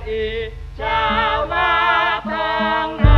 RI Jawa Tengah.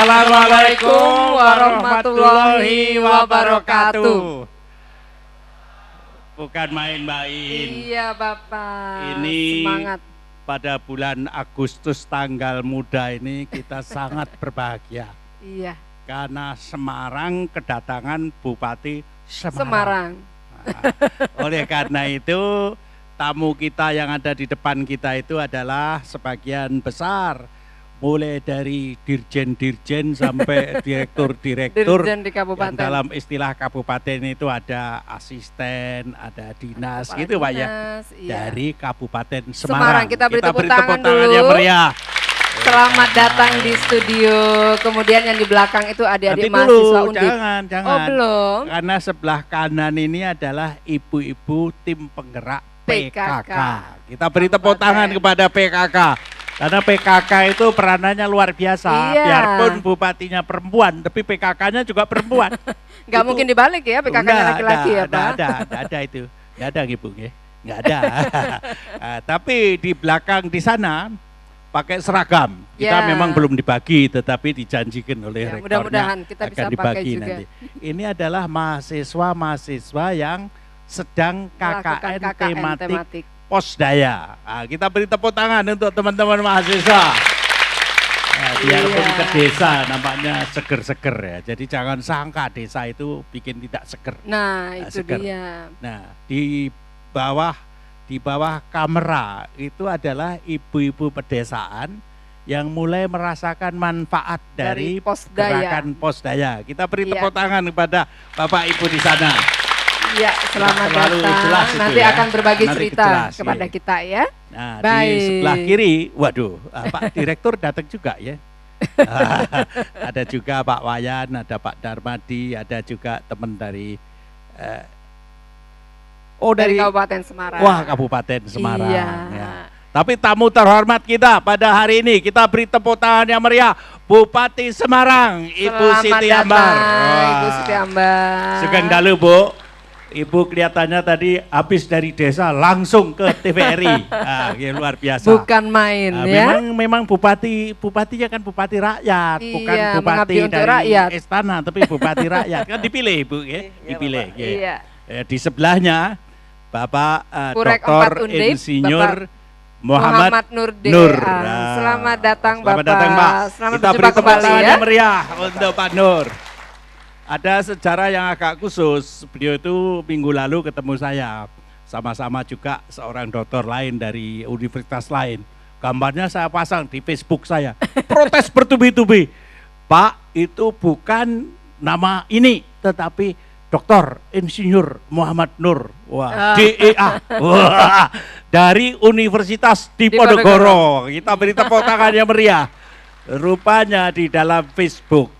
Assalamualaikum warahmatullahi wabarakatuh. Bukan main Mbak In. Iya Bapak. Ini semangat. Pada bulan Agustus tanggal muda ini kita sangat berbahagia. Iya. Karena Semarang kedatangan Bupati Semarang. Semarang. Nah, oleh karena itu tamu kita yang ada di depan kita itu adalah sebagian besar mulai dari dirjen-dirjen sampai direktur-direktur. Dirjen di kabupaten. Yang dalam istilah kabupaten itu ada asisten, ada dinas, Kepala gitu Pak ya. iya. Dari Kabupaten Semarang. Semarang, kita beri tepuk tangan yang dulu. meriah. Selamat datang di studio. Kemudian yang di belakang itu adik-adik Nanti mahasiswa dulu, Undip. jangan. Oh belum. Karena sebelah kanan ini adalah ibu-ibu tim penggerak PKK. Kita beri tepuk tangan kepada PKK. Karena PKK itu peranannya luar biasa. Iya. Biarpun bupatinya perempuan, tapi PKK-nya juga perempuan. Nggak mungkin dibalik ya, PKK-nya laki-laki ya Pak. Nggak ada itu. Nggak ada Ibu, nggak ada. Tapi di belakang di sana pakai seragam. Kita Ya. memang belum dibagi, tetapi dijanjikan oleh Ya, rektornya mudah-mudahan kita akan bisa pakai dibagi juga. nanti. Ini adalah mahasiswa-mahasiswa yang sedang Melakukan KKN tematik tematik. Posdaya. Nah, kita beri tepuk tangan untuk teman-teman mahasiswa. Nah, biarpun Iya. ke desa nampaknya seger-seger ya. Jadi jangan sangka desa itu bikin tidak seger. Nah itu seger. dia. Nah, di bawah kamera itu adalah ibu-ibu pedesaan yang mulai merasakan manfaat dari Posdaya. gerakan Posdaya. Kita beri Iya. tepuk tangan kepada Bapak Ibu di sana. Iya, selamat Terlalu datang. jelas itu Nanti ya. akan berbagi Nanti cerita jelas, kepada iya. kita ya. Nah, di Baik. sebelah kiri, waduh, Pak Direktur datang juga ya. Ada juga Pak Wayan, ada Pak Darmadi, ada juga teman dari Dari Kabupaten Semarang. Wah, Kabupaten Semarang. Iya. Ya. Tapi tamu terhormat kita pada hari ini, kita beri tepuk tangan yang meriah, Bupati Semarang, Ibu Selamat Siti datang, Ambar. Ibu Siti Ambar. Sugeng dalu Bu. Ibu kelihatannya tadi habis dari desa langsung ke TVRI. Ah, ya, luar biasa. Bukan main Ah, ya. memang bupatinya kan bupati rakyat, Iya, bukan mengabdi bupati untuk dari rakyat. istana, tapi bupati rakyat. Kan dipilih Ibu ya, dipilih. Ya. Iya. Di sebelahnya Bapak Purek Dr. 4 Undip, Insinyur Bapak Muhammad Nur. Nur. Selamat datang Selamat Bapak. datang Pak. Selamat Kita beri berjumpa tepuk kembali tangan ya. yang meriah untuk Pak Nur. Ada sejarah yang agak khusus. Beliau itu minggu lalu ketemu saya. Sama-sama juga seorang dokter lain dari universitas lain. Gambarnya saya pasang di Facebook saya. Protes bertubi-tubi. Pak, itu bukan nama ini, tetapi Dr. Insinyur Muhammad Nur. Wah, DEA. Wah, dari Universitas Diponegoro. Kita beri tepuk tangan yang meriah. Rupanya di dalam Facebook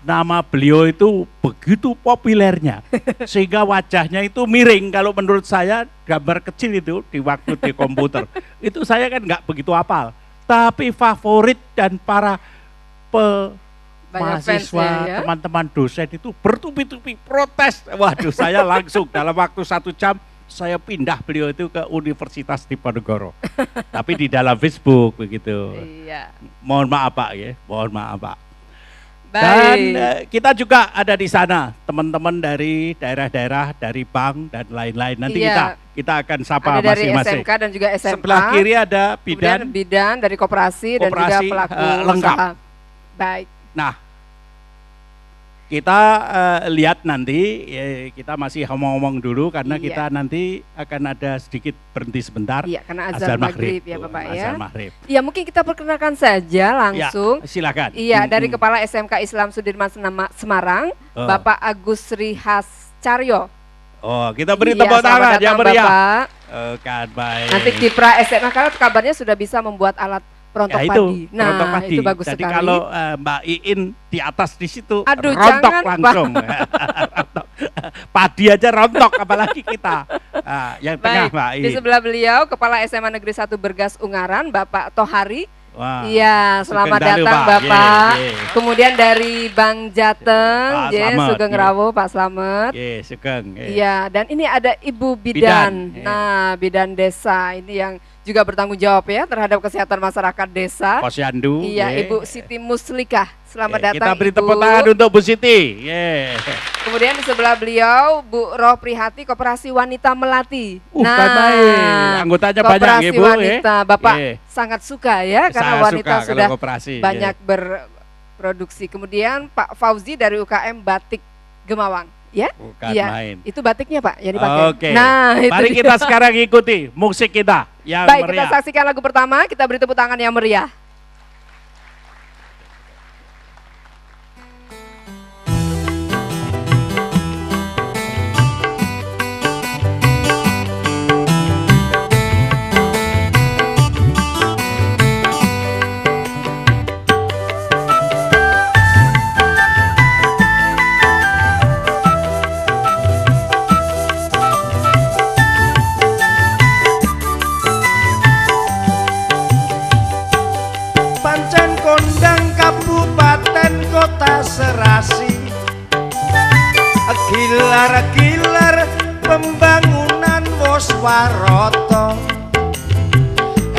nama beliau itu begitu populernya sehingga wajahnya itu miring. Kalau menurut saya gambar kecil itu di waktu di komputer itu saya kan nggak begitu hafal, tapi favorit dan para Banyak mahasiswa, fansnya ya. teman-teman dosen itu bertubi-tubi protes. Waduh, saya langsung dalam waktu 1 jam saya pindah beliau itu ke Universitas Diponegoro. Tapi di dalam Facebook begitu. Iya. Mohon maaf Pak ya, mohon maaf Pak. Baik. Dan kita juga ada di sana, teman-teman dari daerah-daerah, dari bank dan lain-lain. Nanti Iya. kita akan sapa Ada dari masing-masing. SMK dan juga SMA. Sebelah kiri ada Kemudian bidan. bidan dari koperasi dan juga Koperasi, pelaku lengkap. usaha. Baik. Nah, kita lihat nanti, kita masih ngomong-ngomong dulu karena Iya. kita nanti akan ada sedikit berhenti sebentar. Iya, karena azan maghrib ya tuh, Bapak ya. azan maghrib. Iya, mungkin kita perkenalkan saja langsung. Ya, silakan. Iya, dari Kepala SMK Islam Sudirman Semarang, Oh. Bapak Agus Rihas Caryo. Oh, kita beri Iya, tepuk selamat tangan datang, yang meriah. Bapak. Kan baik. Nanti Kipra SMA karena kabarnya sudah bisa membuat alat perontok Ya itu, padi. Nah, rontok padi. itu bagus Jadi sekali. kalau Mbak Iin di atas di situ, Aduh, rontok jangan, langsung. Rontok. Padi aja rontok, apalagi kita. Nah, yang tengah Baik, Mbak di Iin. sebelah beliau Kepala SMA Negeri 1 Bergas Ungaran, Bapak Tohari. Wah, Iya, selamat sugeng dalu, datang Pak. Bapak. Ye, ye. Kemudian dari Bang Jateng, Pak ya, Slamet, Sugeng ye. Rawo, Pak Slamet. Sugeng. Iya, dan ini ada Ibu Bidan, Bidan. ya. Nah, Bidan Desa ini yang juga bertanggung jawab ya terhadap kesehatan masyarakat desa. Posyandu. Iya, ye. Ibu Siti Muslikah. Selamat datang Kita beri Ibu. tepuk tangan untuk Bu Siti. Ye. Kemudian di sebelah beliau Bu Roh Prihati Koperasi Wanita Melati. Kan baik. Anggotanya banyak Koperasi ya Bu. Wanita. Bapak Ye. sangat suka ya karena Saya wanita suka sudah kalau koperasi. banyak berproduksi. Kemudian Pak Fauzi dari UKM Batik Gemawang. Ya? Bukan Iya. main. Itu batiknya Pak yang dipakai. Oke. Nah, itu Mari dia. kita sekarang ikuti musik kita yang Baik, kita meriah. saksikan lagu pertama. Kita beri tepuk tangan yang meriah. Pancen kondang Kabupaten Kota Serasi, gilar-gilar pembangunan wos waroto,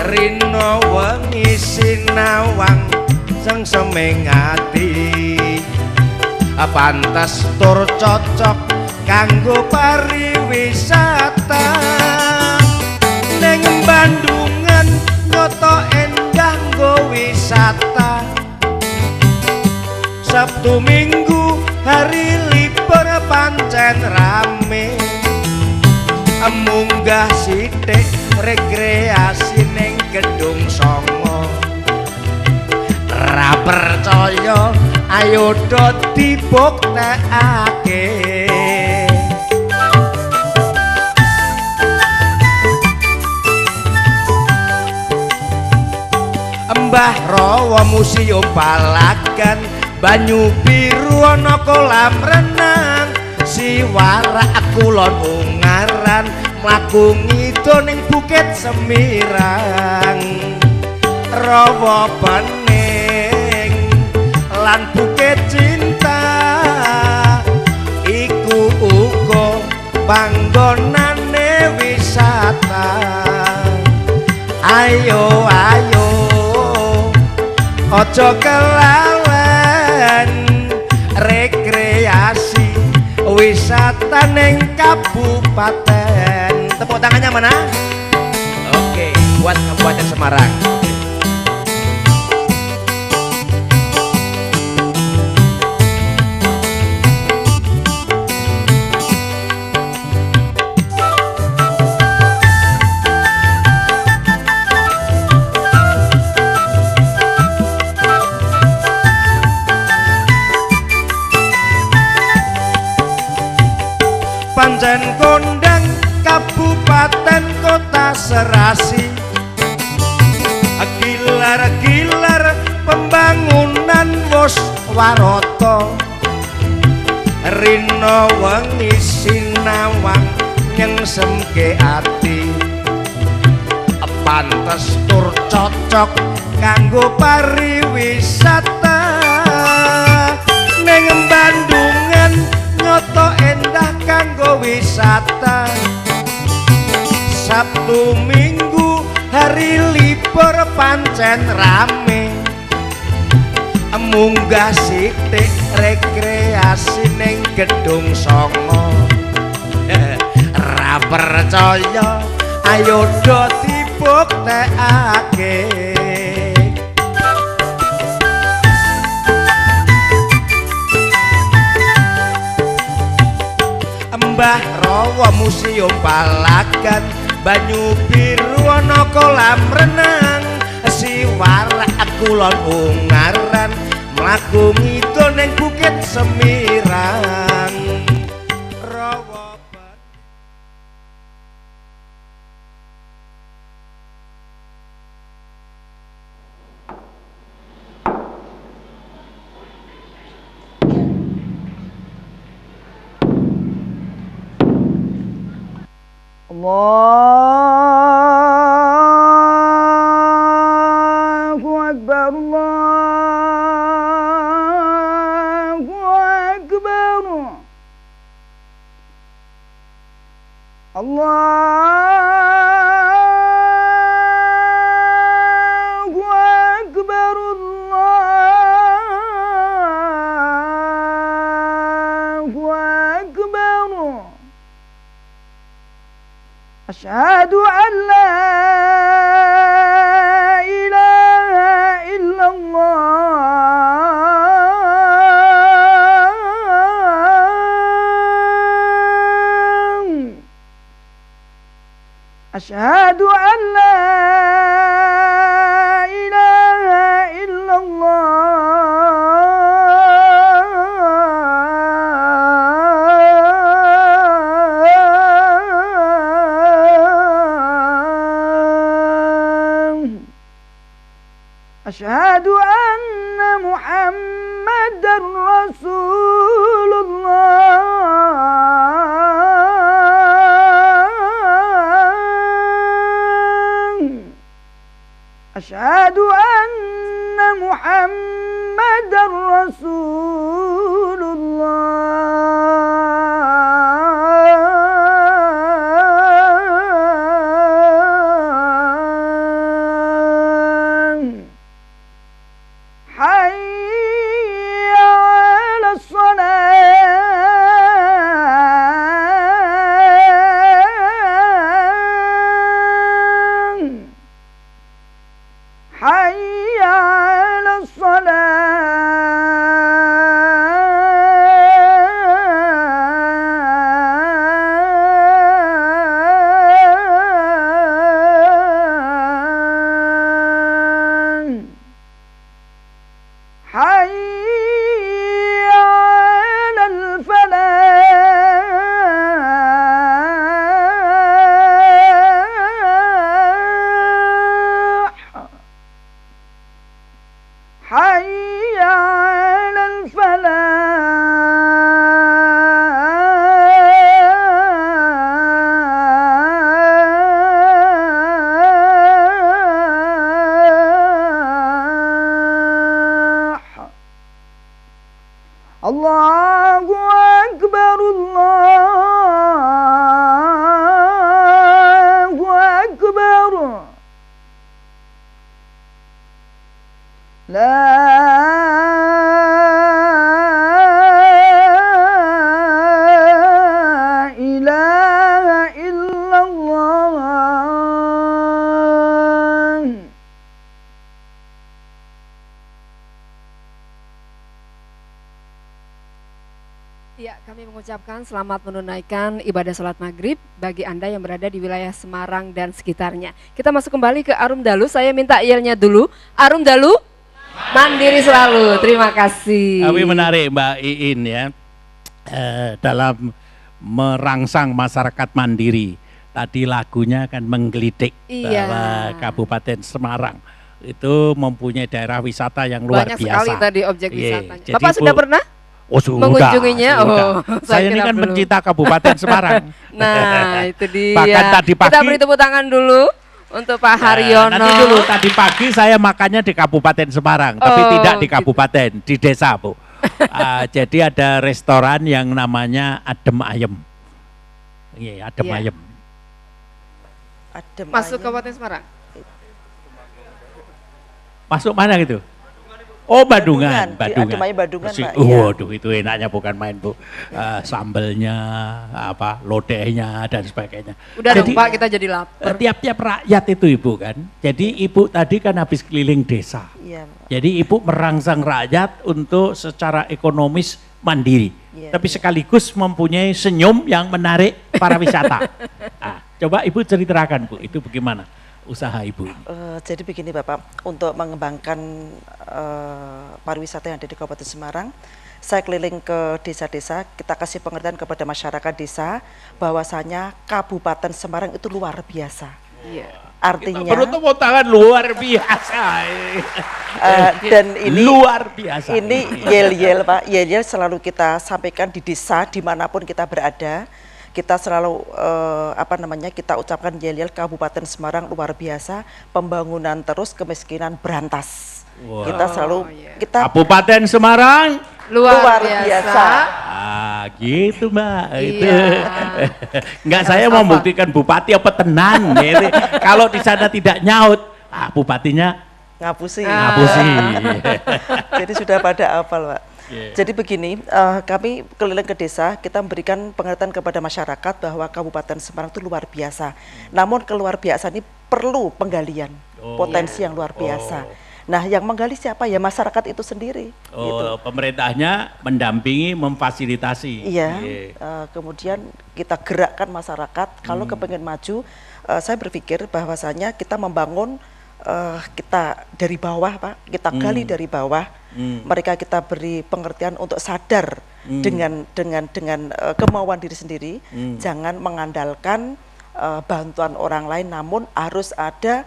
rino wengi sinawang sing semengati, pantes tur cocok kanggo pariwisata. Ning Bandungan nyoto endah nggo wisata, Sabtu Minggu hari libur pancen rame, munggah sithik rekreasi ning Gedung Songo. Ra percaya ayo do dibuktekake. Mbah Rawa Museum Palagan, banyu biru ana kolam renang, Siwarak Kulon Ungaran, mlaku ngidul ning Bukit Semirang. Rawa Pening lan Bukit Cinta iku uga panggonane wisata. Ayo ayo ojo kelalen rekreasi wisata ning kabupaten. Tepuk tangannya mana? Oke, buat Kabupaten Semarang. Pancen kondang Kabupaten Kota Serasi, gilar-gilar pembangunan wos waroto, rino wengi sinawang nyengsemke ati, pantes tur cocok kanggo pariwisata. Ning Bandungan nyoto endah kanggo wisata, Sabtu Minggu hari libur pancen rame. Munggah sithik rekreasi ning Gedung Songo. Ra percaya ayo do dibuktekake. Mbah Rawa Museum Palagan, banyu biru ana kolam renang, siwarak kulon Ungaran, mlaku ngidul ning Bukit Semirang. Rawa Allahu Akbar, Allahu Akbar, Allahu Akbar, Allahu Akbar. أشهد أن لا إله إلا الله. أشهد أن لا إله إلا أشهد أن محمدًا رسول الله. أشهد أن محمدًا رسول الله. حي على الصلاة. حي على الصلاة. حي على الفلاح. حي على الفلاح. الله أكبر، الله أكبر. لا إله إلا الله. Ya, kami mengucapkan selamat menunaikan ibadah sholat maghrib bagi Anda yang berada di wilayah Semarang dan sekitarnya. Kita masuk kembali ke Arum Dalu, saya minta yelnya dulu. Arum Dalu, mandiri selalu, terima kasih. Tapi menarik Mbak Iin ya, dalam merangsang masyarakat mandiri. Tadi lagunya kan menggelitik bahwa Kabupaten Semarang itu mempunyai daerah wisata yang luar Banyak biasa. Sekali tadi objek Iya, wisatanya. jadi Bapak sudah pernah? Oh sudah, mengunjunginya? sudah. Oh, Saya ini kira kan belum. pencinta Kabupaten Semarang. Nah, itu dia. Bahkan tadi pagi, kita beri tepuk tangan dulu untuk Pak Haryono. nanti dulu, tadi pagi saya makannya di Kabupaten Semarang, tapi Oh, tidak di gitu. kabupaten, di desa Bu. Jadi ada restoran yang namanya Adem Ayem. Iya, Adem Iya. Ayem. Adem Masuk ayem. Kabupaten Semarang. Masuk mana gitu? Oh, Badungan, Di Adem Ayem Badungan, Bersih. Pak, iya. Waduh, itu enaknya bukan main, Bu. Sambelnya, apa, lodehnya dan sebagainya. Udah Jadi, dong Pak, kita jadi lapar. tiap-tiap rakyat itu Ibu kan. Jadi Ibu tadi kan habis keliling desa. Iya, Pak. Jadi Ibu merangsang rakyat untuk secara ekonomis mandiri. Iya, Tapi sekaligus mempunyai senyum yang menarik para wisata. Nah, coba Ibu ceritakan Bu, itu bagaimana usaha Ibu ini? Jadi begini Bapak, untuk mengembangkan pariwisata yang ada di Kabupaten Semarang, saya keliling ke desa-desa, kita kasih pengertian kepada masyarakat desa bahwasanya Kabupaten Semarang itu luar biasa. Iya. Artinya Perlu tepuk tangan luar biasa. dan ini luar biasa. ini yel-yel Pak, yel-yel selalu kita sampaikan di desa dimanapun kita berada. Kita selalu kita ucapkan yel-yel Kabupaten Semarang luar biasa, pembangunan terus, kemiskinan berantas. Wow. Kita selalu iya. kita Kabupaten Semarang. Luar biasa. biasa. Ah, gitu Mbak. Itu. Iya. Enggak, saya mau membuktikan bupati apa tenan gitu. Kalau di sana tidak nyaut, bupatinya ngapusi. ngapusi. Jadi sudah pada hafal Pak. Yeah. Jadi begini, kami keliling ke desa, kita memberikan pengertian kepada masyarakat bahwa Kabupaten Semarang itu luar biasa. Namun keluar biasa ini perlu penggalian, potensi yang luar biasa. Nah, yang menggali siapa? Ya masyarakat itu sendiri. Gitu. Pemerintahnya mendampingi, memfasilitasi. Iya. Kemudian kita gerakkan masyarakat. Kalau kepengen maju, saya berpikir bahwasanya kita membangun kita dari bawah, Pak. Kita gali dari bawah. Mereka kita beri pengertian untuk sadar dengan kemauan diri sendiri. Jangan mengandalkan bantuan orang lain, namun harus ada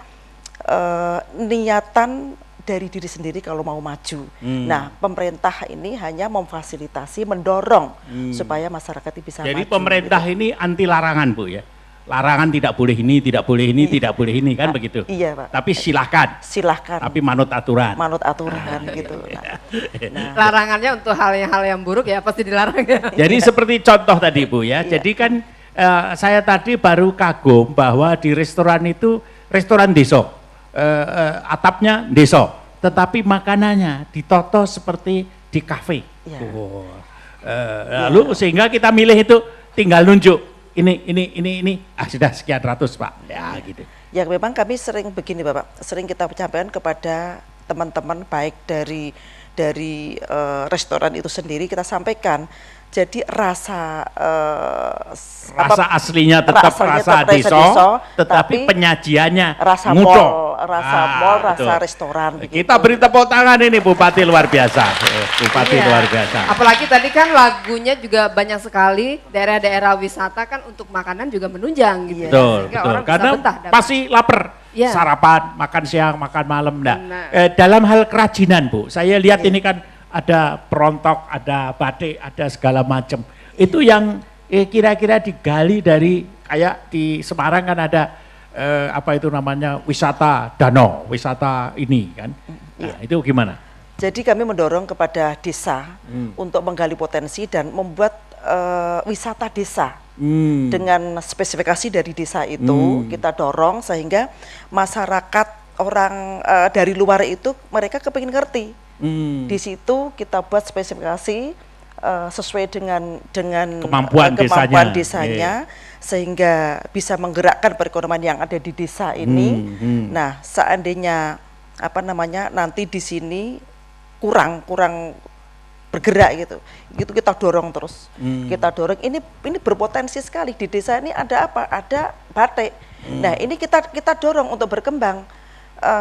niatan dari diri sendiri kalau mau maju. Nah, pemerintah ini hanya memfasilitasi, mendorong supaya masyarakat itu bisa Jadi maju. pemerintah ini anti larangan Bu ya. Larangan tidak boleh ini, tidak boleh ini, tidak boleh ini kan begitu. Iya Pak. Tapi silahkan. Silahkan. Tapi manut aturan. Manut aturan gitu. Nah, Larangannya untuk hal yang buruk ya pasti dilarang. Jadi seperti contoh tadi Bu ya. Iya. Jadi kan saya tadi baru kagum bahwa di restoran itu restoran desa. Atapnya desa, tetapi makanannya ditoto seperti di kafe. Iya. Lalu sehingga kita milih itu tinggal nunjuk ini sudah sekian ratus Pak ya gitu. ya memang kami sering begini Bapak, sering kita sampaikan kepada teman-teman baik dari restoran itu sendiri, kita sampaikan. Jadi rasa Aslinya tetap rasa deso, tetapi penyajiannya rasa nguco. mall, rasa betul. restoran. Kita beri tepuk tangan ini Bupati luar biasa. Bupati Iya. luar biasa. Apalagi tadi kan lagunya juga banyak sekali, daerah-daerah wisata kan untuk makanan juga menunjang gitu. Betul, Sehingga betul. orang bisa Karena betah dapat. pasti lapar. Iya. Sarapan, makan siang, makan malam enggak. Benar. Dalam hal kerajinan Bu, saya lihat Iya. ini kan ada perontok, ada batik, ada segala macam. Itu yang kira-kira digali dari kayak di Semarang kan ada apa itu namanya wisata danau, wisata ini kan. Nah, itu gimana? Jadi kami mendorong kepada desa untuk menggali potensi dan membuat wisata desa. Dengan spesifikasi dari desa itu kita dorong sehingga masyarakat orang dari luar itu mereka kepingin ngerti. Di situ kita buat spesifikasi sesuai dengan Kemampuan desanya sehingga bisa menggerakkan perekonomian yang ada di desa ini. Nah, seandainya nanti di sini kurang bergerak gitu kita dorong terus. Kita dorong ini berpotensi sekali di desa ini ada apa? Ada batik. Nah, ini kita dorong untuk berkembang.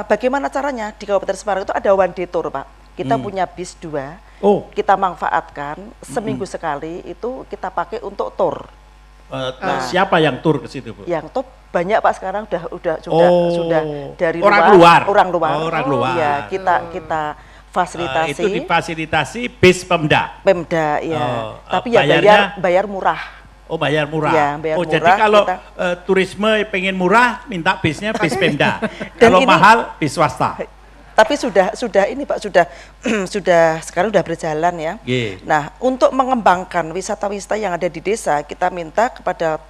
Bagaimana caranya? Di Kabupaten Semarang itu ada one day tour, Pak. Kita punya bis 2, kita manfaatkan seminggu sekali itu kita pakai untuk tour. Siapa yang tur ke situ Bu? Yang top banyak Pak sekarang sudah dari orang luar. Orang luar. Orang luar. Iya, kita fasilitasi. Itu difasilitasi bis Pemda. Pemda ya. Tapi ya bayarnya, bayar murah. Oh, bayar murah. Ya, bayar jadi murah, kalau kita turisme pengen murah, minta bisnya bis Pemda. Dan Kalau ini- mahal bis swasta. Tapi sudah ini Pak sudah sekarang sudah berjalan ya. Nggih. Nah, untuk mengembangkan wisata-wisata yang ada di desa, kita minta kepada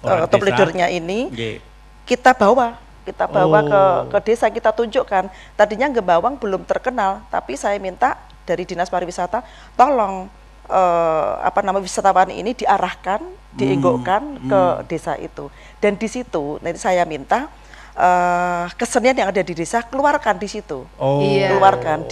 Orang top desa. leadernya ini Nggih. kita bawa ke desa, kita tunjukkan. Tadinya Gembawang belum terkenal, tapi saya minta dari Dinas Pariwisata tolong wisatawan ini diarahkan, dienggokkan ke desa itu. Dan di situ nanti saya minta kesenian yang ada di desa keluarkan di situ. Keluarkan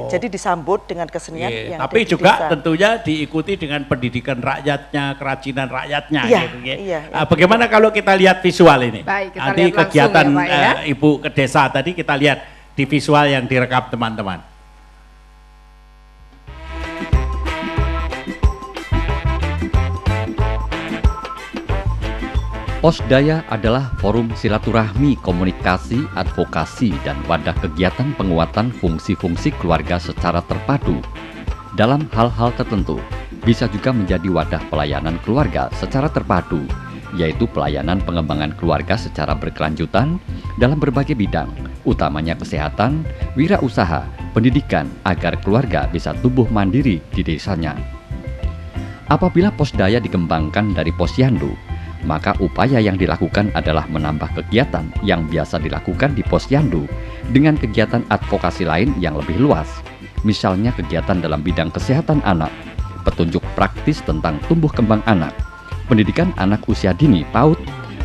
jadi disambut dengan kesenian yang tapi ada juga di desa. tentunya diikuti dengan pendidikan rakyatnya, kerajinan rakyatnya gitu ya. Iya. Bagaimana kalau kita lihat visual ini? Baik, kita nanti lihat langsung kegiatan ya, Pak, ya. Ibu ke desa tadi kita lihat di visual yang direkam teman-teman. Posdaya adalah forum silaturahmi, komunikasi, advokasi, dan wadah kegiatan penguatan fungsi-fungsi keluarga secara terpadu. Dalam hal-hal tertentu, bisa juga menjadi wadah pelayanan keluarga secara terpadu, yaitu pelayanan pengembangan keluarga secara berkelanjutan dalam berbagai bidang, utamanya kesehatan, wirausaha, pendidikan, agar keluarga bisa tumbuh mandiri di desanya. Apabila Posdaya dikembangkan dari Posyandu, maka upaya yang dilakukan adalah menambah kegiatan yang biasa dilakukan di Posyandu dengan kegiatan advokasi lain yang lebih luas. Misalnya kegiatan dalam bidang kesehatan anak, petunjuk praktis tentang tumbuh kembang anak, pendidikan anak usia dini PAUD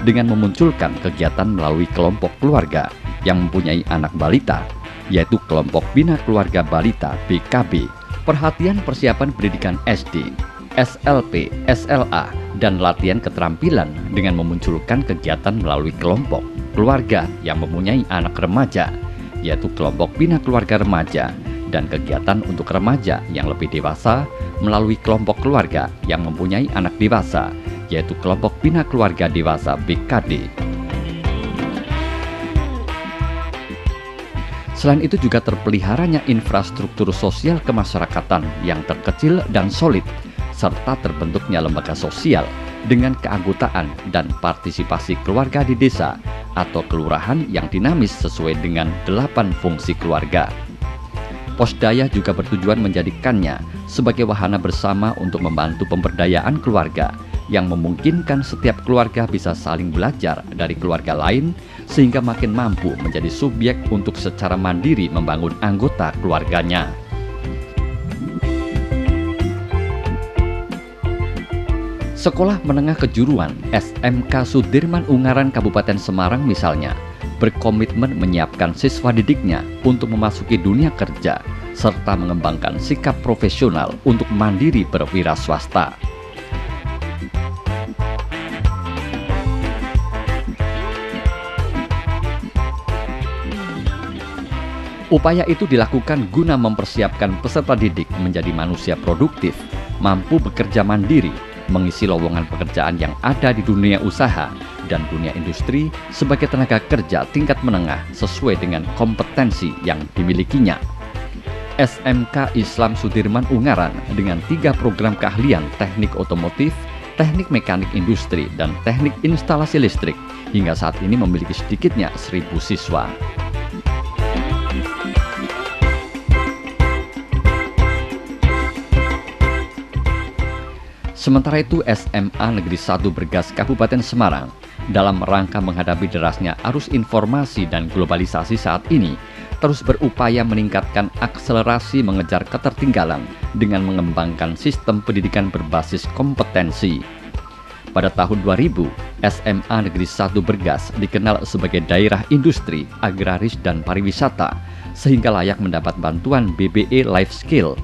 dengan memunculkan kegiatan melalui kelompok keluarga yang mempunyai anak balita, yaitu kelompok Bina Keluarga Balita BKB, perhatian persiapan pendidikan SD, SLP, SLA, dan latihan keterampilan dengan memunculkan kegiatan melalui kelompok keluarga yang mempunyai anak remaja, yaitu kelompok Bina Keluarga Remaja, dan kegiatan untuk remaja yang lebih dewasa melalui kelompok keluarga yang mempunyai anak dewasa, yaitu kelompok Bina Keluarga Dewasa BKD. Selain itu juga terpeliharanya infrastruktur sosial kemasyarakatan yang terkecil dan solid, serta terbentuknya lembaga sosial dengan keanggotaan dan partisipasi keluarga di desa atau kelurahan yang dinamis sesuai dengan 8 fungsi keluarga. Posdaya juga bertujuan menjadikannya sebagai wahana bersama untuk membantu pemberdayaan keluarga yang memungkinkan setiap keluarga bisa saling belajar dari keluarga lain sehingga makin mampu menjadi subjek untuk secara mandiri membangun anggota keluarganya. Sekolah Menengah Kejuruan SMK Sudirman Ungaran Kabupaten Semarang misalnya berkomitmen menyiapkan siswa didiknya untuk memasuki dunia kerja serta mengembangkan sikap profesional untuk mandiri berwira swasta. Upaya itu dilakukan guna mempersiapkan peserta didik menjadi manusia produktif, mampu bekerja mandiri, mengisi lowongan pekerjaan yang ada di dunia usaha dan dunia industri sebagai tenaga kerja tingkat menengah sesuai dengan kompetensi yang dimilikinya. SMK Islam Sudirman Ungaran dengan 3 program keahlian teknik otomotif, teknik mekanik industri, dan teknik instalasi listrik hingga saat ini memiliki sedikitnya 1.000 siswa. Sementara itu SMA Negeri 1 Bergas Kabupaten Semarang dalam rangka menghadapi derasnya arus informasi dan globalisasi saat ini terus berupaya meningkatkan akselerasi mengejar ketertinggalan dengan mengembangkan sistem pendidikan berbasis kompetensi. Pada tahun 2000, SMA Negeri 1 Bergas dikenal sebagai daerah industri, agraris, dan pariwisata sehingga layak mendapat bantuan BBE Life Skill.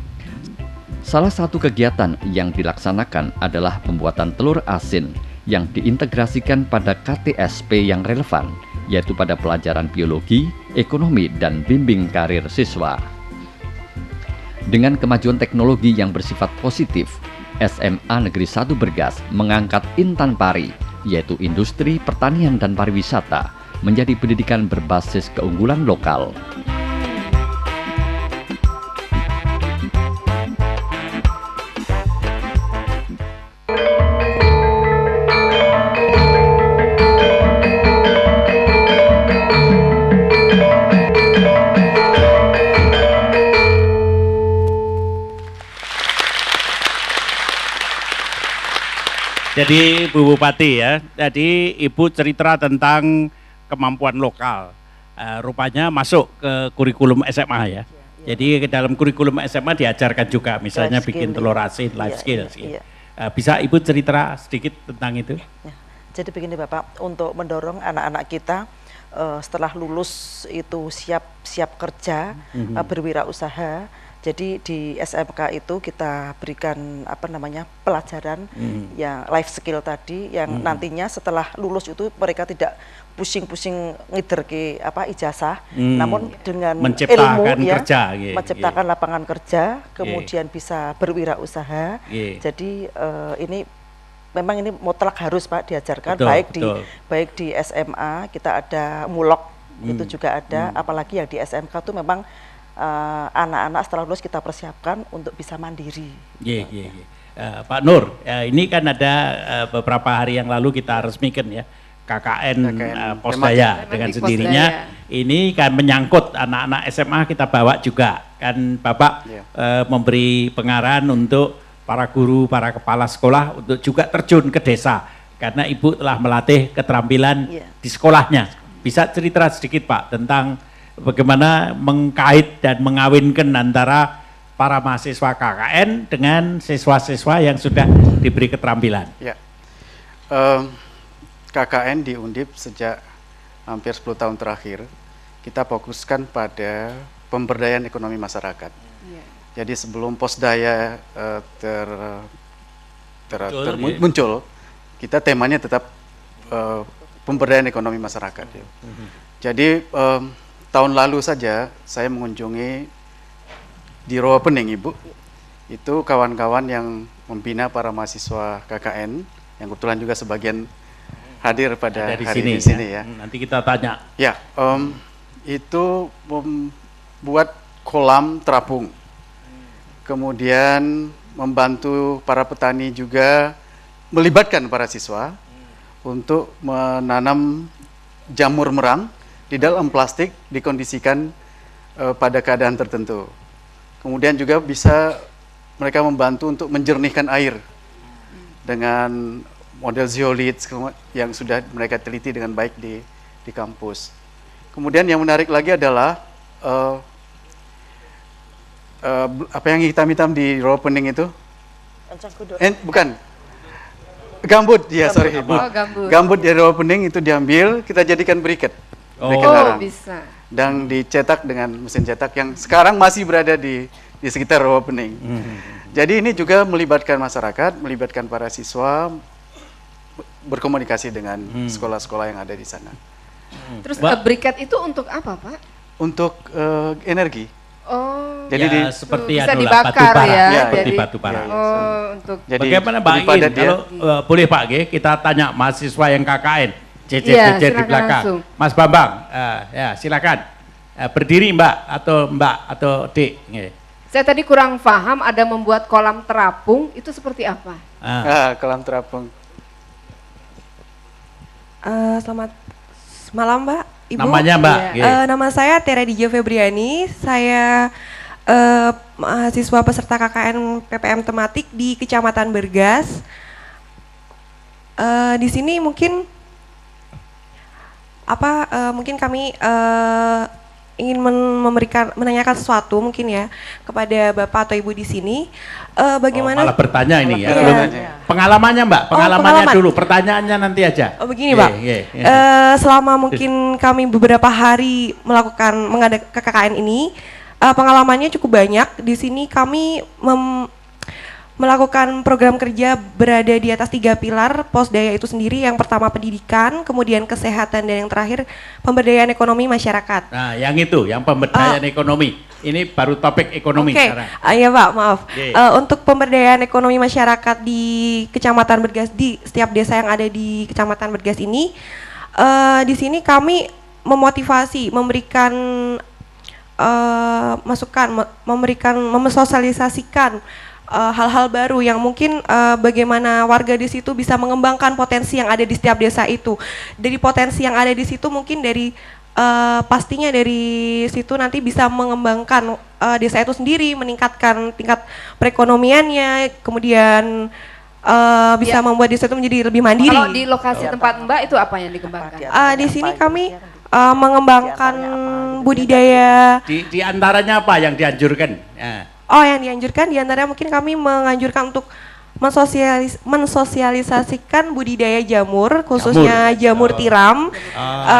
Salah satu kegiatan yang dilaksanakan adalah pembuatan telur asin yang diintegrasikan pada KTSP yang relevan, yaitu pada pelajaran biologi, ekonomi, dan bimbing karir siswa. Dengan kemajuan teknologi yang bersifat positif, SMA Negeri 1 Bergas mengangkat Intan Pari, yaitu industri pertanian dan pariwisata, menjadi pendidikan berbasis keunggulan lokal. Jadi Bu Bupati ya, jadi Ibu cerita tentang kemampuan lokal. Rupanya masuk ke kurikulum SMA ya. Jadi ke dalam kurikulum SMA diajarkan juga, misalnya Life bikin skill, telur iya. asin, life Iya, skills. iya, Ya. Bisa Ibu cerita sedikit tentang itu? Ya, jadi begini Bapak, untuk mendorong anak-anak kita setelah lulus itu siap kerja, berwirausaha. Jadi di SMK itu kita berikan apa namanya pelajaran yang life skill tadi, yang nantinya setelah lulus itu mereka tidak pusing-pusing ngider ke apa ijazah, namun dengan Menciptakan ilmu ya, kerja, iya, menciptakan lapangan kerja, kemudian bisa berwirausaha. Iya. Jadi ini memang ini mutlak harus Pak diajarkan, Betul, baik betul. baik di SMA kita ada mulok itu juga ada, apalagi yang di SMK itu memang anak-anak setelah lulus kita persiapkan untuk bisa mandiri. Iya, iya, iya. Pak Nur, ini kan ada beberapa hari yang lalu kita resmikan ya KKN Posdaya dengan Kemendik sendirinya. Posdaya. Ini kan menyangkut anak-anak SMA kita bawa juga. Kan Bapak memberi pengarahan untuk para guru, para kepala sekolah untuk juga terjun ke desa. Karena Ibu telah melatih keterampilan di sekolahnya. Bisa cerita sedikit Pak tentang bagaimana mengkait dan mengawinkan antara para mahasiswa KKN dengan siswa-siswa yang sudah diberi keterampilan. Ya, KKN di Undip sejak hampir 10 tahun terakhir, kita fokuskan pada pemberdayaan ekonomi masyarakat. Jadi sebelum Posdaya muncul, kita temanya tetap pemberdayaan ekonomi masyarakat. Ya. Jadi tahun lalu saja saya mengunjungi di Rawapening Ibu, itu kawan-kawan yang membina para mahasiswa KKN, yang kebetulan juga sebagian hadir pada Dari hari sini, di sini ya. Nanti kita tanya. Ya, itu membuat kolam terapung, kemudian membantu para petani juga, melibatkan para siswa untuk menanam jamur merang di dalam plastik, dikondisikan pada keadaan tertentu. Kemudian juga bisa mereka membantu untuk menjernihkan air dengan model zeolit yang sudah mereka teliti dengan baik di kampus. Kemudian yang menarik lagi adalah apa yang hitam-hitam di Rawapening itu? Bukan. Gambut, ya sorry. Oh, gambut. Gambut dari Rawapening itu diambil, kita jadikan briket. Briket arang. Bisa. Dan dicetak dengan mesin cetak yang sekarang masih berada di sekitar Rawapening. Jadi ini juga melibatkan masyarakat, melibatkan para siswa, berkomunikasi dengan sekolah-sekolah yang ada di sana. Terus briket itu untuk apa Pak? Untuk energi. Oh, Jadi seperti bisa anu lah, dibakar batu bara, ya, seperti jadi- batu bara. oh untuk Jadi Bagaimana Mbak daripada In? Kalau boleh Pak G, kita tanya mahasiswa yang KKN, Iya, jejer di silakan belakang. langsung. Mas Bambang, ya silakan. Berdiri Mbak atau Dik. Nggih. saya tadi kurang paham ada membuat kolam terapung itu seperti apa? Kolam terapung. Selamat malam Mbak, Ibu. Namanya Mbak. Iya. Nggih. Nama saya Tera Dija Febriani. Saya mahasiswa peserta KKN PPM tematik di Kecamatan Bergas. Di sini mungkin mungkin kami ingin menanyakan sesuatu mungkin ya kepada Bapak atau Ibu di sini. Bagaimana? Malah bertanya ini ya. Iya. Belum. Pengalamannya Mbak, pengalamannya pengalaman. dulu. Pertanyaannya nanti aja. Oh begini Pak, selama mungkin kami beberapa hari mengadakan KKN ini, pengalamannya cukup banyak. Di sini kami melakukan program kerja berada di atas 3 pilar Posdaya itu sendiri. Yang pertama pendidikan, kemudian kesehatan, dan yang terakhir pemberdayaan ekonomi masyarakat. Nah, yang itu, yang pemberdayaan ekonomi. Ini baru topik ekonomi Oke, sekarang. iya Pak, maaf. Oke. Untuk pemberdayaan ekonomi masyarakat di Kecamatan Bergas, di setiap desa yang ada di Kecamatan Bergas ini, di sini kami memotivasi, memberikan masukan, memsosialisasikan hal-hal baru yang mungkin bagaimana warga di situ bisa mengembangkan potensi yang ada di setiap desa itu. Dari potensi yang ada di situ mungkin dari pastinya dari situ nanti bisa mengembangkan desa itu sendiri, meningkatkan tingkat perekonomiannya, kemudian bisa membuat desa itu menjadi lebih mandiri. Kalau di lokasi tempat Mbak itu apa yang dikembangkan? Di sini kami mengembangkan budidaya. Di antaranya apa yang dianjurkan? Ya. Yang dianjurkan diantaranya mungkin kami menganjurkan untuk mensosialisasikan budidaya jamur, khususnya jamur tiram,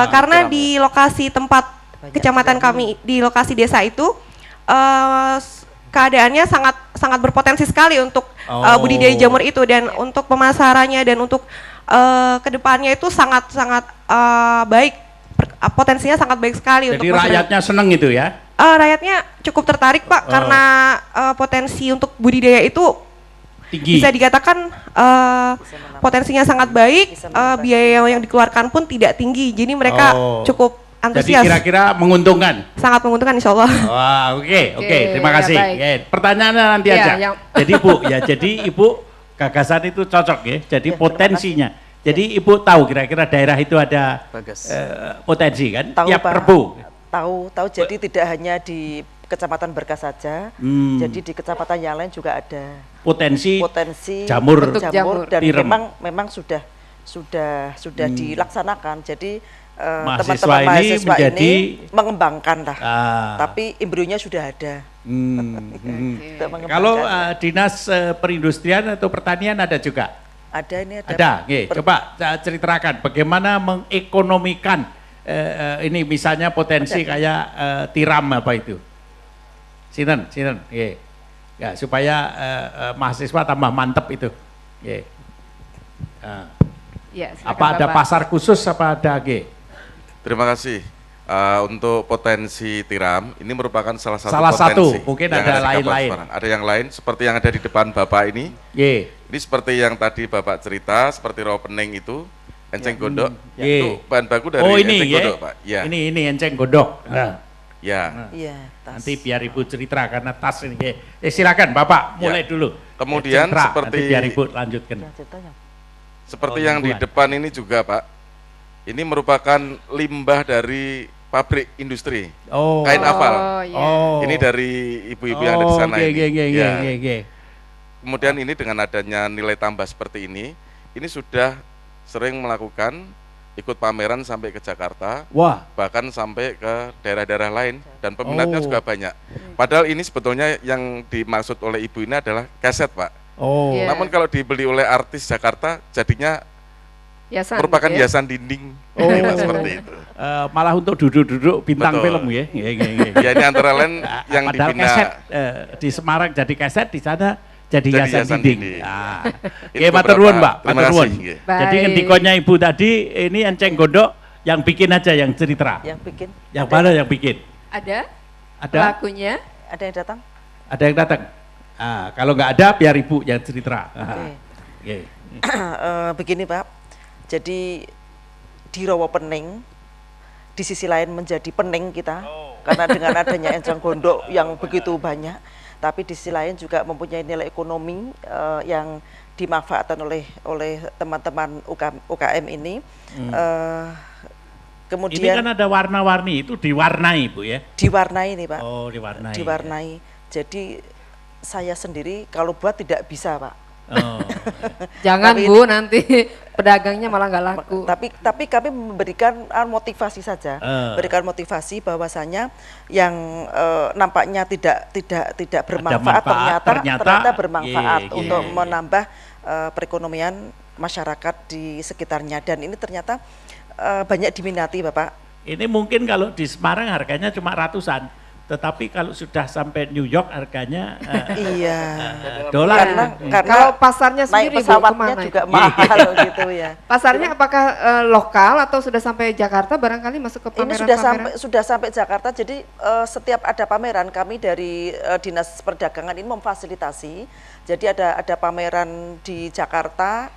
karena di lokasi tempat kecamatan kami, di lokasi desa itu keadaannya sangat berpotensi sekali untuk budidaya jamur itu, dan untuk pemasarannya dan untuk kedepannya itu sangat baik, potensinya sangat baik sekali. Jadi untuk rakyatnya seneng itu ya? Rakyatnya cukup tertarik Pak, karena potensi untuk budidaya itu tinggi. Bisa dikatakan potensinya sangat baik, biaya yang dikeluarkan pun tidak tinggi, jadi mereka cukup antusias. Jadi kira-kira menguntungkan? Sangat menguntungkan insya Allah. Wah, oke, terima kasih. Pertanyaannya nanti aja. Jadi Ibu gagasan itu cocok ya, jadi potensinya. Jadi Ibu tahu kira-kira daerah itu ada potensi kan? Tahu Tiap Pak. Rebu. Tahu, jadi tidak hanya di Kecamatan Berkas saja, jadi di kecamatan yang lain juga ada potensi jamur dan tiram. memang sudah dilaksanakan. Jadi mahasiswa teman-teman ini mahasiswa menjadi ini mengembangkan lah, tapi embrionya sudah ada. Untuk mengembangkan. Kalau dinas perindustrian atau pertanian ada juga? Ada, ini ada. Ada, coba ceritakan bagaimana mengekonomikan ini misalnya potensi kayak tiram apa itu? Sinten, ya supaya mahasiswa tambah mantep itu. Ya, apa ada Bapak. pasar khusus apa ada Terima kasih. Untuk potensi tiram ini merupakan salah satu potensi. Mungkin yang ada di Kabupaten lain-lain. Semarang. Ada yang lain seperti yang ada di depan Bapak ini. Ini seperti yang tadi Bapak cerita, seperti rawa pening itu, enceng gondok. Itu bahan baku dari enceng gondok, Pak. Ya. Ini enceng gondok. Ya. Nanti biar Ibu cerita karena tas ini. Silakan Bapak mulai dulu. Kemudian seperti nanti biar Ibu lanjutkan. Seperti yang di depan ini juga, Pak. Ini merupakan limbah dari pabrik industri kain afal. Ini dari ibu-ibu yang ada di sana ini. Kemudian ini dengan adanya nilai tambah seperti ini sudah sering melakukan ikut pameran sampai ke Jakarta, bahkan sampai ke daerah-daerah lain, dan peminatnya juga banyak. Padahal ini sebetulnya yang dimaksud oleh ibu ini adalah kaset, Pak. Namun kalau dibeli oleh artis Jakarta, jadinya merupakan hiasan dinding, seperti itu. Malah untuk duduk-duduk bintang film ya. Ya, ini antara lain yang padahal dibina. Kaset, di Semarang jadi kaset, di sana jadi hiasan dinding. Ini matur nuwun, Mbak. Terima Matur nuwun. kasih. Jadi ngendikonya Ibu tadi ini enceng gondok yang bikin aja, yang cerita. Yang bikin. Yang mana yang bikin? Ada? Pelakunya? Ada yang datang? Ada yang datang. Kalau nggak ada biar Ibu yang cerita. Begini Pak, jadi di rawa pening, di sisi lain menjadi pening kita, karena dengan adanya enceng gondok yang begitu banyak, tapi di sisi lain juga mempunyai nilai ekonomi yang dimanfaatkan oleh teman-teman UKM ini. Kemudian ini kan ada warna-warni, itu diwarnai Bu ya? Diwarnai nih Pak. Diwarnai. Diwarnai. Jadi saya sendiri kalau buat tidak bisa Pak. Jangan Bu, nanti pedagangnya malah nggak laku. Tapi kami memberikan motivasi saja, berikan motivasi bahwasanya yang nampaknya tidak bermanfaat ternyata bermanfaat untuk menambah perekonomian masyarakat di sekitarnya, dan ini ternyata banyak diminati Bapak. Ini mungkin kalau di Semarang harganya cuma ratusan, tetapi kalau sudah sampai New York harganya dolar. Karena kalau pasarnya sendiri pesawatnya juga mahal gitu ya. Pasarnya apakah lokal atau sudah sampai Jakarta, barangkali masuk ke pameran? Ini sudah sampai Jakarta. Jadi setiap ada pameran, kami dari Dinas Perdagangan ini memfasilitasi. Jadi ada pameran di Jakarta,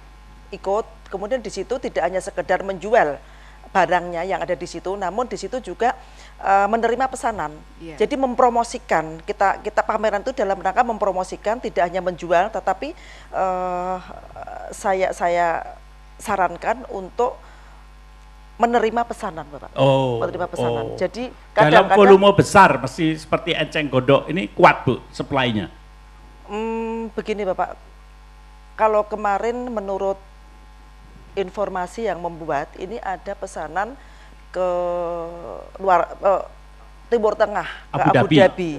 ikut, kemudian di situ tidak hanya sekedar menjual barangnya yang ada di situ, namun di situ juga menerima pesanan. Jadi mempromosikan, kita pameran itu dalam rangka mempromosikan, tidak hanya menjual, tetapi saya sarankan untuk menerima pesanan Bapak. Menerima pesanan. Jadi dalam volume besar mesti seperti enceng gondok ini kuat Bu supply-nya. Begini Bapak, kalau kemarin menurut informasi yang membuat ini ada pesanan ke luar Timur Tengah, ke Abu Dhabi.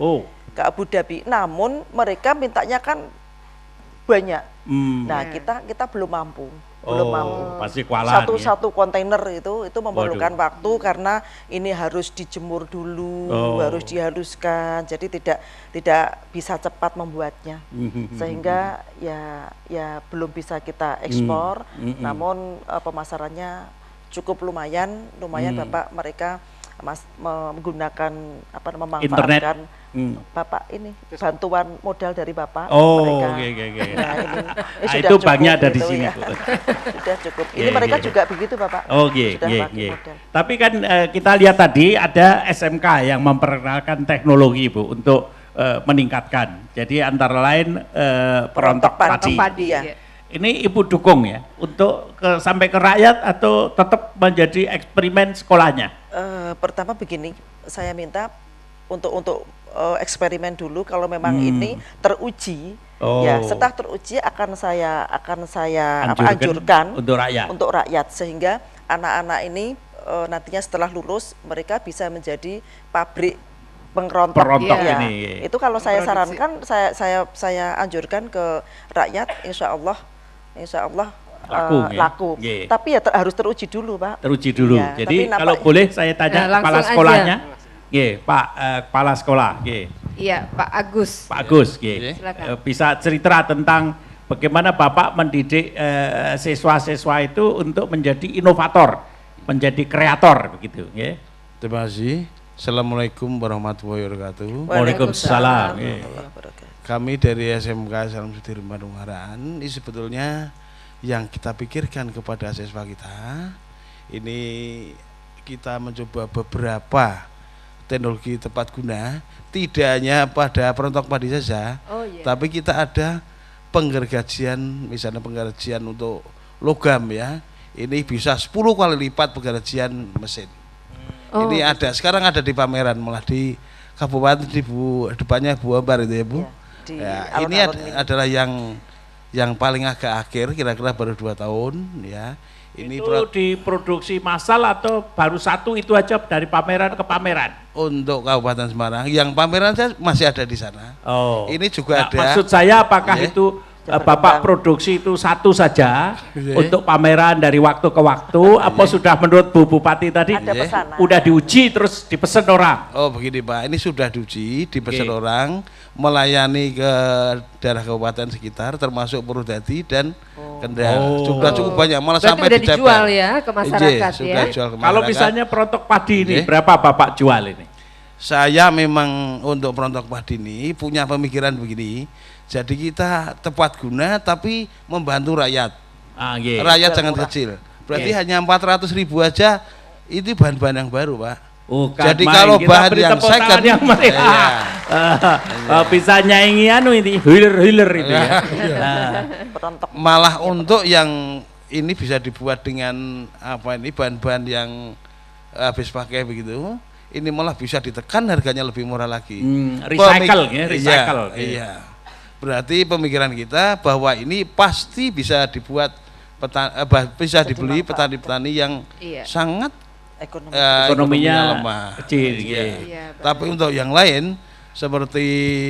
Ke Abu Dhabi. Namun mereka mintanya kan banyak. Nah, kita belum mampu. Belum mampu. Pasti kewalahan. Satu kontainer itu memerlukan waktu karena ini harus dijemur dulu, harus dihaluskan. Jadi tidak bisa cepat membuatnya. Sehingga ya belum bisa kita ekspor. Namun pemasarannya cukup lumayan Bapak mereka menggunakan memanfaatkan Bapak ini bantuan modal dari Bapak mereka. Nah, ini sudah itu cukup, banknya ada di gitu sini. Ya. Sudah cukup. Ini mereka juga begitu Bapak. Sudah pakai modal. Tapi kan kita lihat tadi ada SMK yang memperkenalkan teknologi Bu untuk meningkatkan. Jadi antara lain perontok padi. Ya. Ini Ibu dukung ya untuk sampai ke rakyat atau tetap menjadi eksperimen sekolahnya? Pertama begini, saya minta untuk eksperimen dulu kalau memang ini teruji. Ya, setelah teruji akan saya anjurkan untuk rakyat sehingga anak-anak ini nantinya setelah lulus mereka bisa menjadi pabrik pengerontok ini. Itu kalau saya sarankan, saya anjurkan ke rakyat, insya Allah laku. Tapi ya harus teruji dulu Pak. Teruji dulu. Ya, jadi kalau boleh saya tanya kepala sekolahnya. Pak kepala sekolah. Iya, Pak Agus. Pak Agus, bisa cerita tentang bagaimana Bapak mendidik siswa-siswa itu untuk menjadi inovator, menjadi kreator begitu. Terima kasih. Assalamualaikum warahmatullahi wabarakatuh. Waalaikumsalam. Kami dari SMK Salam Sudirman Ungaran ini sebetulnya yang kita pikirkan kepada siswa kita ini kita mencoba beberapa teknologi tepat guna, tidak hanya pada perontok padi saja, tapi kita ada penggergajian, misalnya penggergajian untuk logam ya, ini bisa 10 kali lipat penggergajian mesin. Ini ada, sekarang ada di pameran malah di Kabupaten di depannya Bu Ambar itu ya Bu. Ini adalah yang paling agak akhir, kira-kira baru 2 tahun ya. Ini itu diproduksi massal atau baru satu itu aja dari pameran ke pameran? Untuk Kabupaten Semarang, yang pameran saya masih ada di sana. Ini juga ada. Maksud saya apakah itu Bapak produksi itu satu saja untuk pameran dari waktu ke waktu, apa sudah menurut Bu Bupati tadi udah diuji terus dipesan orang? Oh begini Pak, ini sudah diuji, dipesan orang, melayani ke daerah kabupaten sekitar, termasuk Purwodadi dan Kendal. Sudah cukup banyak, malah berarti sampai udah dijual ya ke masyarakat ya. Kalau misalnya perontok padi ini, berapa Bapak jual ini? Saya memang untuk perontok padi ini punya pemikiran begini. Jadi kita tepat guna tapi membantu rakyat. Rakyat jangan kecil. Berarti hanya 400.000 aja itu bahan-bahan yang baru Pak. Jadi kalau bahan yang second bisa nyanyi ini hiler itu ya. Malah untuk yang ini bisa dibuat dengan bahan-bahan yang habis pakai begitu. Ini malah bisa ditekan harganya lebih murah lagi. Recycle ya, recycle. Iya. Berarti pemikiran kita bahwa ini pasti bisa dibuat bisa dibeli petani-petani yang sangat ekonominya lemah. Kecil. Tapi untuk yang lain seperti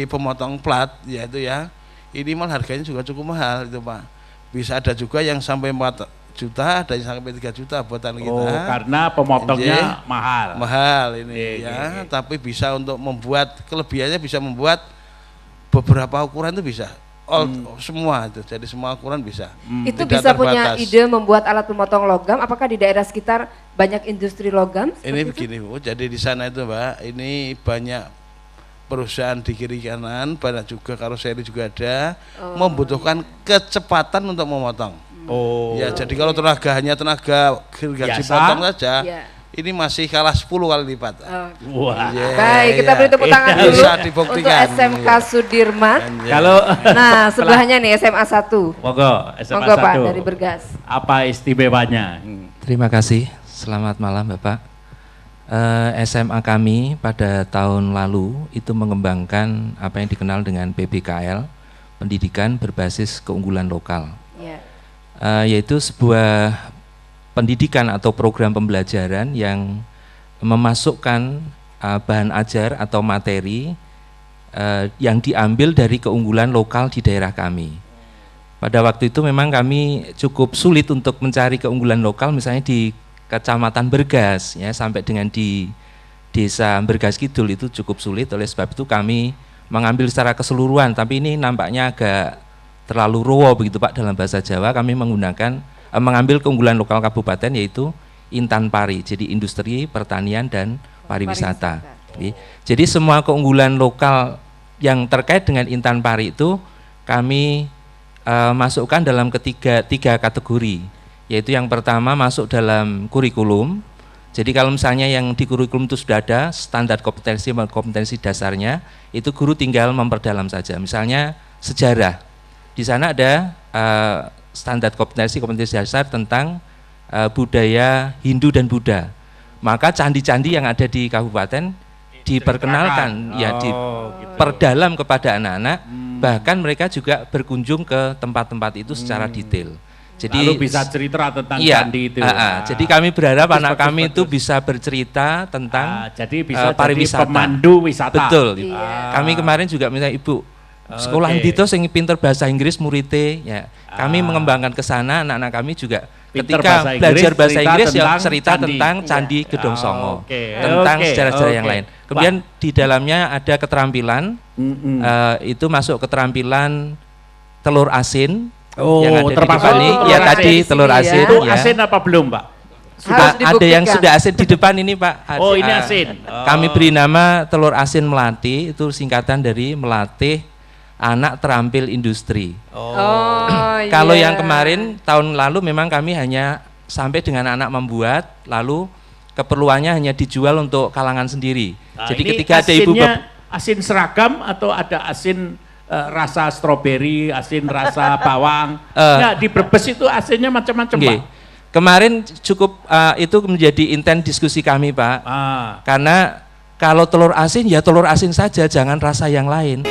pemotong plat yaitu ya, ini malah harganya juga cukup mahal itu Pak. Bisa ada juga yang sampai 4 juta, ada yang sampai 3 juta buatan kita. Karena pemotongnya mahal. Mahal ini tapi bisa untuk membuat kelebihannya bisa membuat beberapa ukuran itu bisa. Semua itu. Jadi semua ukuran bisa. Itu tidak bisa terbatas. Punya ide membuat alat pemotong logam, apakah di daerah sekitar banyak industri logam? Ini begini Bu, jadi di sana itu Mbak, ini banyak perusahaan di kiri kanan, banyak juga karoseri juga ada, membutuhkan kecepatan untuk memotong. Ya, jadi kalau hanya tenaga gergaji potong saja, ini masih kalah 10 kali lipat. Baik, kita beri tepuk tangan dulu untuk SMK Sudirman. Nah, sebelahnya nih SMA 1. Monggo, SMA 1. Pak dari Bergas. Apa istimewanya? Terima kasih. Selamat malam Bapak. SMA kami pada tahun lalu itu mengembangkan apa yang dikenal dengan PBKL, pendidikan berbasis keunggulan lokal, Yeah. Yaitu sebuah pendidikan atau program pembelajaran yang memasukkan bahan ajar atau materi yang diambil dari keunggulan lokal di daerah kami. Pada waktu itu memang kami cukup sulit untuk mencari keunggulan lokal, misalnya di Kecamatan Bergas, ya, sampai dengan di Desa Bergas Kidul itu cukup sulit. Oleh sebab itu kami mengambil secara keseluruhan, tapi ini nampaknya agak terlalu ruwo begitu Pak dalam bahasa Jawa. Kami menggunakan mengambil keunggulan lokal kabupaten, yaitu Intan Pari, jadi industri, pertanian, dan pariwisata. Jadi semua keunggulan lokal yang terkait dengan Intan Pari itu kami masukkan dalam tiga kategori, yaitu yang pertama masuk dalam kurikulum. Jadi kalau misalnya yang di kurikulum itu sudah ada standar kompetensi dasarnya, itu guru tinggal memperdalam saja. Misalnya sejarah, di sana ada standar kompetensi dasar tentang budaya Hindu dan Buddha. Maka candi-candi yang ada di kabupaten diperkenalkan, ya, diperdalam kepada anak-anak. Bahkan mereka juga berkunjung ke tempat-tempat itu secara detail. Jadi lalu bisa cerita tentang candi itu. Jadi kami berharap anak kami itu bisa bercerita tentang jadi bisa pariwisata, jadi pemandu wisata. Betul. Kami kemarin juga misalnya Ibu sekolah itu sing pinter bahasa Inggris muridnya, ya. Kami mengembangkan ke sana, anak-anak kami juga ketika belajar bahasa Inggris ya cerita tentang Candi Gedong Songo, tentang sejarah-sejarah yang lain. Kemudian di dalamnya ada keterampilan, itu masuk keterampilan telur asin. Yang ada di depan ini, ya tadi telur asin. Itu asin apa belum, Pak? Sudah ada yang sudah asin di depan ini, Pak. Oh, ini asin. Kami beri nama telur asin melati, itu singkatan dari melatih anak terampil industri. Kalau yang kemarin tahun lalu memang kami hanya sampai dengan anak membuat, lalu keperluannya hanya dijual untuk kalangan sendiri. Jadi ketika ada ibu asin seragam atau ada asin rasa stroberi, asin rasa bawang. Nah, di Brebes itu asinnya macam-macam, Pak. Kemarin cukup itu menjadi intens diskusi kami, Pak. Karena kalau telur asin ya telur asin saja, jangan rasa yang lain.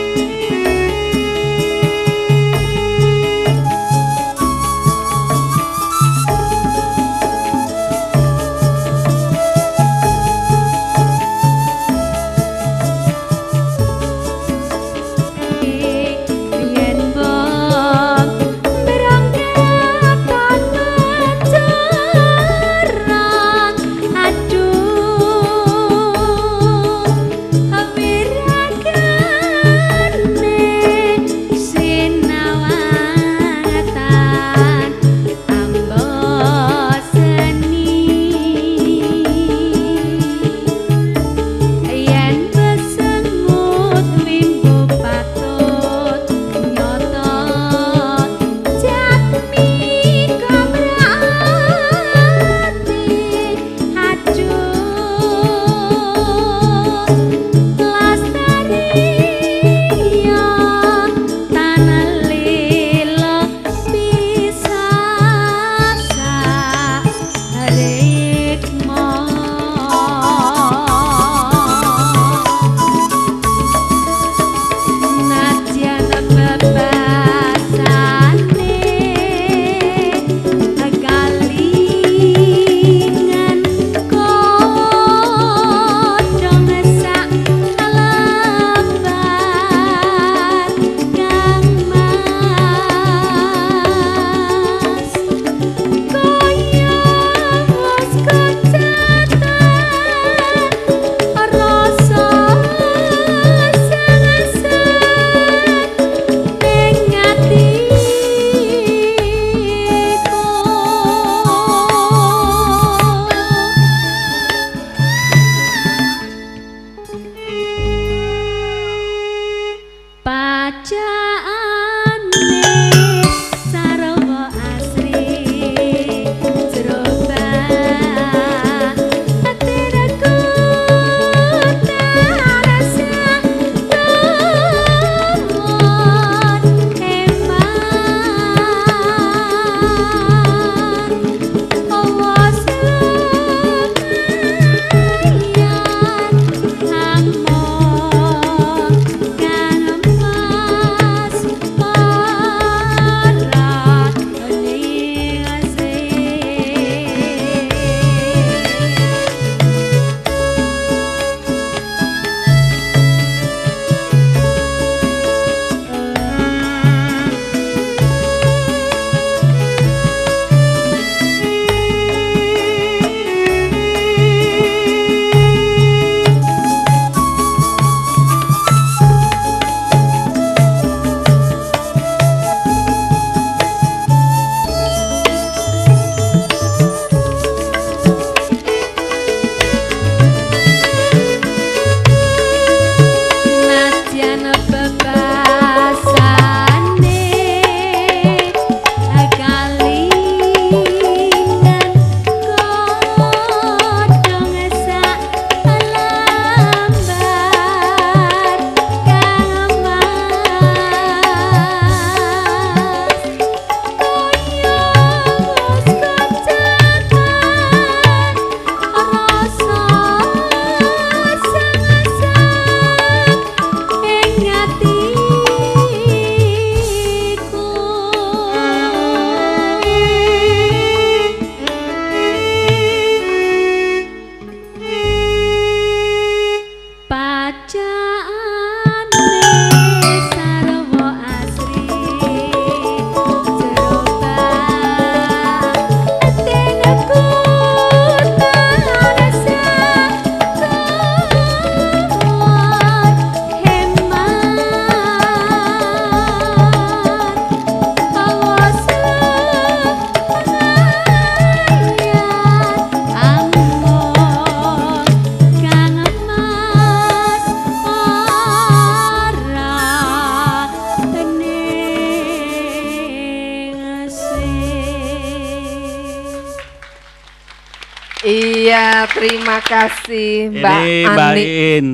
Iya, terima kasih Mbak Ini Mbak In,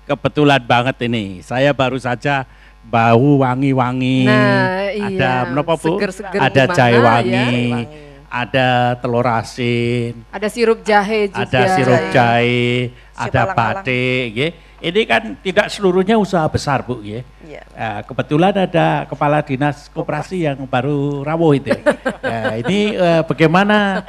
kebetulan banget ini. Saya baru saja bau wangi-wangi. Nah, ada iya, menapa Bu? seger-seger Ada gimana, jahe ya? wangi, ada telur asin, Ada sirup jahe juga. ada sirup jahe, ada alang-alang. batik. Nggih. Ini kan tidak seluruhnya usaha besar Bu. Nggih. Iya. Kebetulan ada kepala dinas koperasi yang baru rawuh itu. Ini bagaimana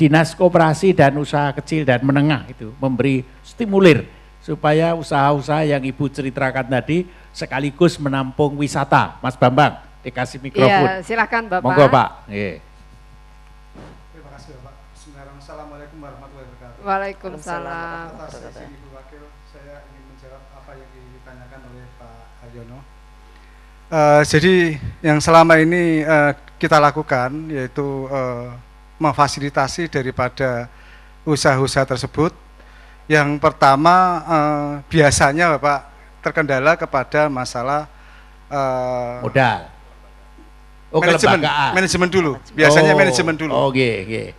dinas koperasi dan usaha kecil dan menengah itu memberi stimulir supaya usaha-usaha yang Ibu ceritakan tadi sekaligus menampung wisata. Mas Bambang, dikasih mikrofon. Iya, silakan Bapak. Monggo Pak. Iya. Terima kasih Bapak. Bismillahirrahmanirrahim. Assalamualaikum warahmatullahi wabarakatuh. Waalaikumsalam. Atas izin Ibu Wakil, saya ingin menjawab apa yang ditanyakan oleh Pak Haryono. Jadi yang selama ini kita lakukan yaitu memfasilitasi daripada usaha-usaha tersebut. Yang pertama biasanya Bapak terkendala kepada masalah modal. Manajemen dulu. Biasanya manajemen dulu. Oh, nggih.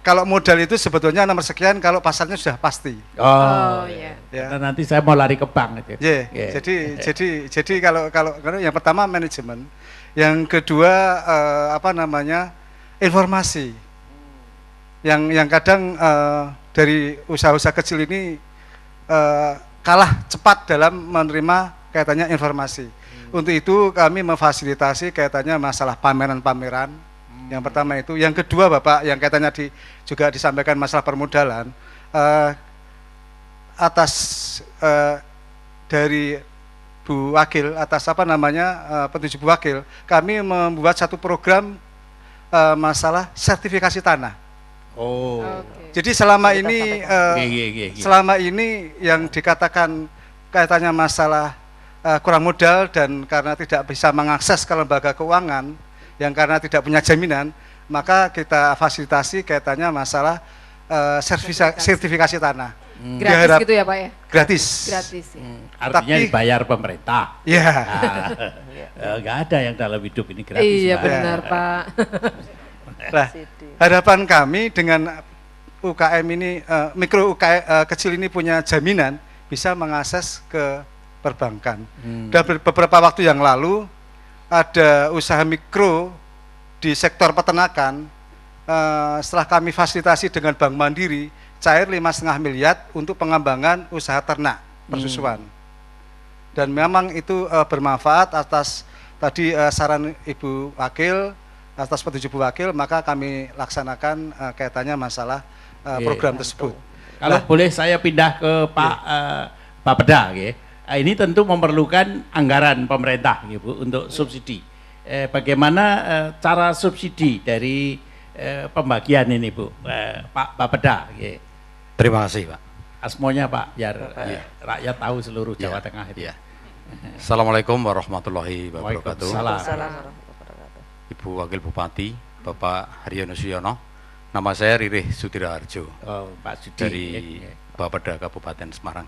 Kalau modal itu sebetulnya nomor sekian kalau pasarnya sudah pasti. Oh iya. Ya. Nanti saya mau lari ke bank itu. Yeah. Jadi kalau yang pertama manajemen, yang kedua informasi. Yang kadang dari usaha-usaha kecil ini kalah cepat dalam menerima kaitannya informasi. Untuk itu kami memfasilitasi kaitannya masalah pameran-pameran. Yang pertama itu, yang kedua Bapak, yang kaitannya juga disampaikan masalah permodalan. Atas dari Bu Wakil, atas petunjuk Bu Wakil, kami membuat satu program masalah sertifikasi tanah. Oh. Jadi selama ini selama ini yang dikatakan kaitannya masalah kurang modal dan karena tidak bisa mengakses ke lembaga keuangan yang karena tidak punya jaminan, maka kita fasilitasi kaitannya masalah sertifikasi tanah. Gratis gitu ya Pak ya? Gratis. Gratis. Ya. Artinya dibayar pemerintah. Iya. Nggak ada yang dalam hidup ini gratis. Iya benar Pak. Nah, harapan kami dengan UKM ini, mikro UKM kecil ini punya jaminan bisa mengakses ke perbankan. Dan beberapa waktu yang lalu ada usaha mikro di sektor peternakan, setelah kami fasilitasi dengan Bank Mandiri, cair 5,5 miliar untuk pengembangan usaha ternak persusuan. Dan memang itu bermanfaat atas tadi saran Ibu Wakil, atas petunjuk Bu Wakil, maka kami laksanakan kaitannya masalah program tersebut. Kalau boleh saya pindah ke Pak Peda, ini tentu memerlukan anggaran pemerintah, Bu, untuk subsidi. Bagaimana cara subsidi dari pembagian ini, Bu, Pak Peda? Terima kasih, Pak. Asmonya Pak, biar rakyat tahu seluruh Jawa Tengah itu. Assalamualaikum warahmatullahi wabarakatuh. Waalaikumsalam. Ibu Wakil Bupati, Bapak Haryono Suyono, nama saya Ririh Sudirharjo, Pak Sudi, dari Bapeda Kabupaten Semarang.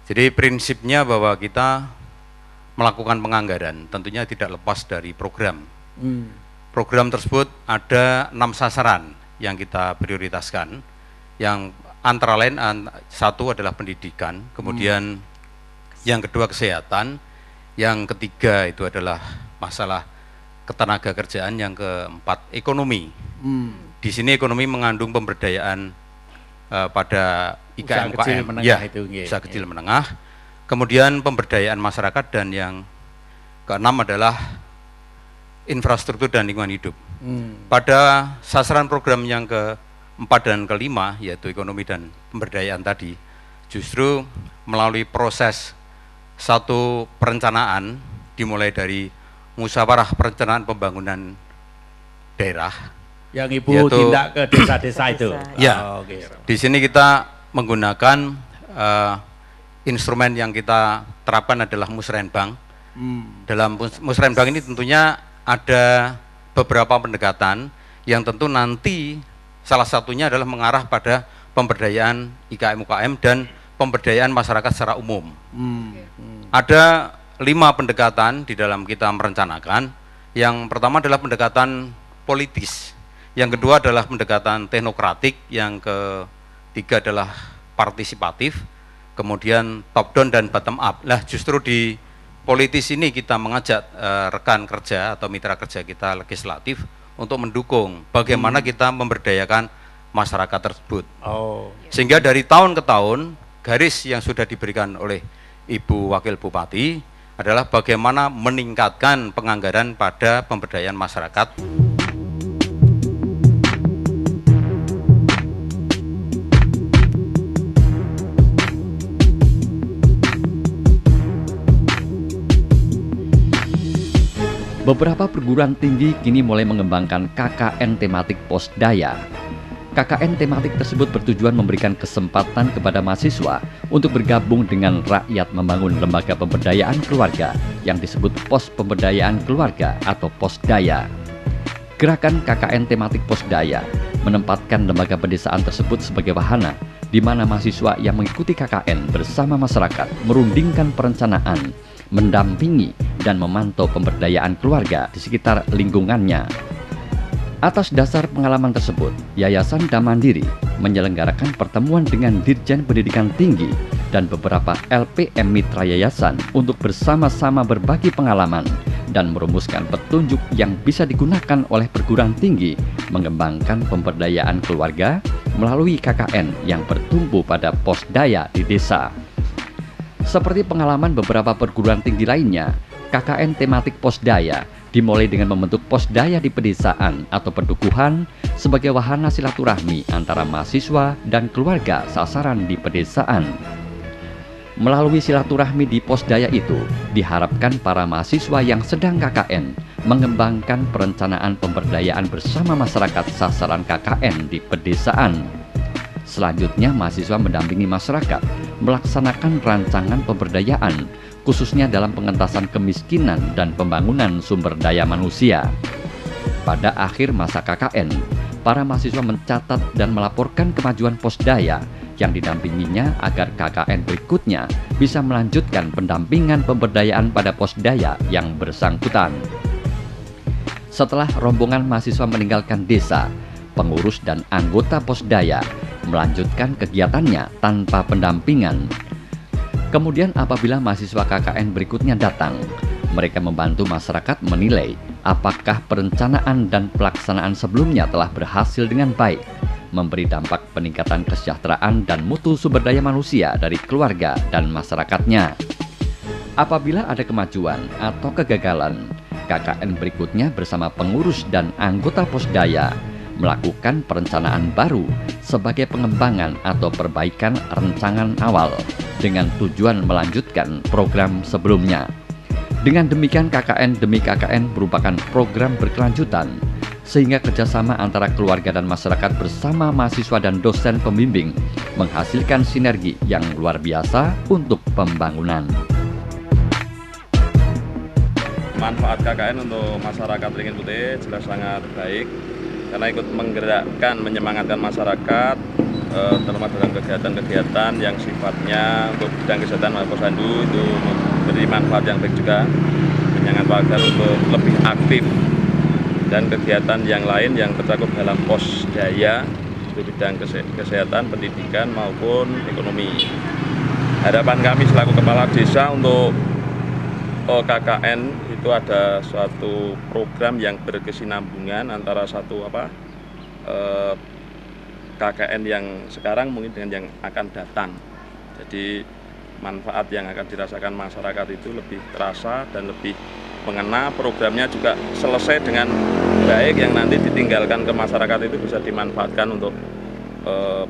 Jadi prinsipnya bahwa kita melakukan penganggaran tentunya tidak lepas dari program. Program tersebut ada 6 sasaran yang kita prioritaskan, yang antara lain satu adalah pendidikan, kemudian yang kedua kesehatan, yang ketiga itu adalah masalah ketenaga kerjaan, yang keempat ekonomi. Di sini ekonomi mengandung pemberdayaan pada IKM-UKM, usaha kecil menengah, kemudian pemberdayaan masyarakat, dan yang keenam adalah infrastruktur dan lingkungan hidup. Pada sasaran program yang keempat dan kelima, yaitu ekonomi dan pemberdayaan tadi, justru melalui proses satu perencanaan dimulai dari musyawarah perencanaan pembangunan daerah yang Ibu tindak ke desa-desa itu. Ya, okay. Di sini kita menggunakan instrumen yang kita terapkan adalah musrenbang. Dalam musrenbang ini tentunya ada beberapa pendekatan yang tentu nanti salah satunya adalah mengarah pada pemberdayaan IKM-UKM dan pemberdayaan masyarakat secara umum. Ada 5 pendekatan di dalam kita merencanakan. Yang pertama adalah pendekatan politis, yang kedua adalah pendekatan teknokratik, yang ketiga adalah partisipatif, kemudian top down dan bottom up. Lah justru di politis ini kita mengajak rekan kerja atau mitra kerja kita legislatif untuk mendukung bagaimana kita memberdayakan masyarakat tersebut. Sehingga dari tahun ke tahun garis yang sudah diberikan oleh Ibu Wakil Bupati adalah bagaimana meningkatkan penganggaran pada pemberdayaan masyarakat. Beberapa perguruan tinggi kini mulai mengembangkan KKN tematik Posdaya. KKN tematik tersebut bertujuan memberikan kesempatan kepada mahasiswa untuk bergabung dengan rakyat membangun lembaga pemberdayaan keluarga yang disebut Pos Pemberdayaan Keluarga atau Posdaya. Gerakan KKN tematik Posdaya menempatkan lembaga pedesaan tersebut sebagai wahana di mana mahasiswa yang mengikuti KKN bersama masyarakat merundingkan perencanaan, mendampingi dan memantau pemberdayaan keluarga di sekitar lingkungannya. Atas dasar pengalaman tersebut, Yayasan Damandiri menyelenggarakan pertemuan dengan Dirjen Pendidikan Tinggi dan beberapa LPM mitra yayasan untuk bersama-sama berbagi pengalaman dan merumuskan petunjuk yang bisa digunakan oleh perguruan tinggi mengembangkan pemberdayaan keluarga melalui KKN yang bertumpu pada Posdaya di desa. Seperti pengalaman beberapa perguruan tinggi lainnya, KKN tematik Posdaya dimulai dengan membentuk Posdaya di pedesaan atau pendukuhan sebagai wahana silaturahmi antara mahasiswa dan keluarga sasaran di pedesaan. Melalui silaturahmi di Posdaya itu, diharapkan para mahasiswa yang sedang KKN mengembangkan perencanaan pemberdayaan bersama masyarakat sasaran KKN di pedesaan. Selanjutnya, mahasiswa mendampingi masyarakat melaksanakan rancangan pemberdayaan khususnya dalam pengentasan kemiskinan dan pembangunan sumber daya manusia. Pada akhir masa KKN, para mahasiswa mencatat dan melaporkan kemajuan Posdaya yang didampinginya agar KKN berikutnya bisa melanjutkan pendampingan pemberdayaan pada Posdaya yang bersangkutan. Setelah rombongan mahasiswa meninggalkan desa, pengurus dan anggota Posdaya melanjutkan kegiatannya tanpa pendampingan. Kemudian apabila mahasiswa KKN berikutnya datang, mereka membantu masyarakat menilai apakah perencanaan dan pelaksanaan sebelumnya telah berhasil dengan baik, memberi dampak peningkatan kesejahteraan dan mutu sumber daya manusia dari keluarga dan masyarakatnya. Apabila ada kemajuan atau kegagalan, KKN berikutnya bersama pengurus dan anggota Posdaya melakukan perencanaan baru sebagai pengembangan atau perbaikan rancangan awal dengan tujuan melanjutkan program sebelumnya. Dengan demikian KKN demi KKN merupakan program berkelanjutan sehingga kerjasama antara keluarga dan masyarakat bersama mahasiswa dan dosen pembimbing menghasilkan sinergi yang luar biasa untuk pembangunan. Manfaat KKN untuk masyarakat Ringin Putih jelas sangat baik karena ikut menggerakkan, menyemangatkan masyarakat terutama dalam kegiatan-kegiatan yang sifatnya untuk bidang kesehatan maupun posyandu itu memberi manfaat yang baik juga, menyemangatkan warga untuk lebih aktif dan kegiatan yang lain yang tercakup dalam Posdaya itu bidang kesehatan, pendidikan maupun ekonomi. Harapan kami selaku kepala desa untuk KKN itu ada suatu program yang berkesinambungan antara satu KKN yang sekarang mungkin dengan yang akan datang. Jadi manfaat yang akan dirasakan masyarakat itu lebih terasa dan lebih mengena, programnya juga selesai dengan baik yang nanti ditinggalkan ke masyarakat itu bisa dimanfaatkan untuk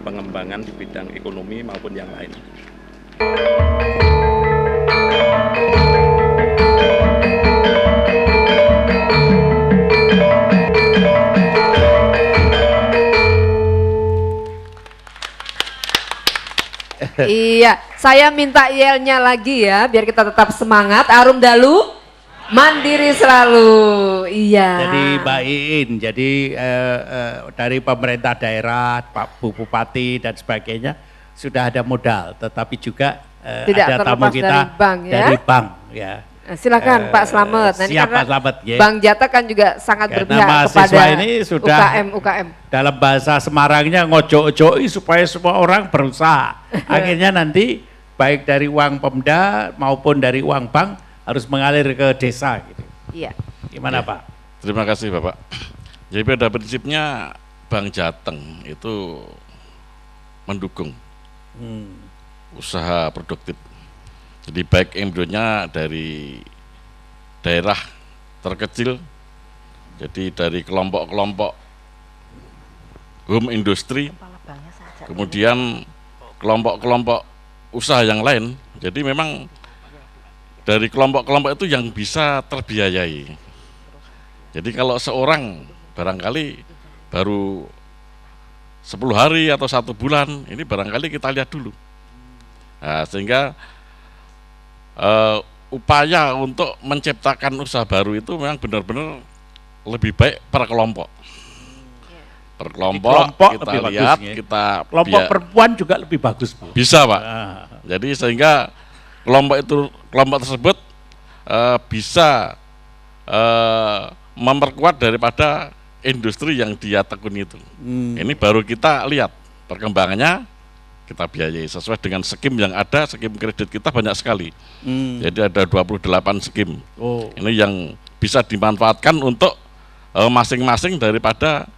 pengembangan di bidang ekonomi maupun yang lain. Iya, saya minta yelnya lagi ya, biar kita tetap semangat. Arum Dalu, mandiri selalu. Iya. Jadi Mbak Iin, jadi dari pemerintah daerah, Pak Bupati dan sebagainya sudah ada modal, tetapi juga tidak ada tamu kita dari bank ya. Dari bank, ya. Silakan Pak Slamet. Nah, siap Pak Slamet. Ya. Bank Jatah kan juga sangat berpihak kepada ini sudah UKM. Dalam bahasa Semarangnya ngojo-ojoi supaya semua orang berusaha. Akhirnya nanti baik dari uang Pemda maupun dari uang bank harus mengalir ke desa gitu. Iya. Gimana Pak? Terima kasih Bapak. Jadi pada prinsipnya Bank Jateng itu mendukung usaha produktif. Jadi baik embryonya dari daerah terkecil, jadi dari kelompok-kelompok home industry, kemudian kelompok-kelompok usaha yang lain. Jadi memang dari kelompok-kelompok itu yang bisa terbiayai. Jadi kalau seorang barangkali baru 10 hari atau 1 bulan, ini barangkali kita lihat dulu. Nah, sehingga upaya untuk menciptakan usaha baru itu memang benar-benar lebih baik per kelompok. Per kelompok kita lihat, bagus, kita kelompok perempuan juga lebih bagus, Bu. Bisa, Pak. Jadi sehingga kelompok tersebut bisa memperkuat daripada industri yang dia tekuni itu. Ini baru kita lihat perkembangannya, kita biayai sesuai dengan skim yang ada. Skim kredit kita banyak sekali. Jadi ada 28 skim. Ini yang bisa dimanfaatkan untuk masing-masing daripada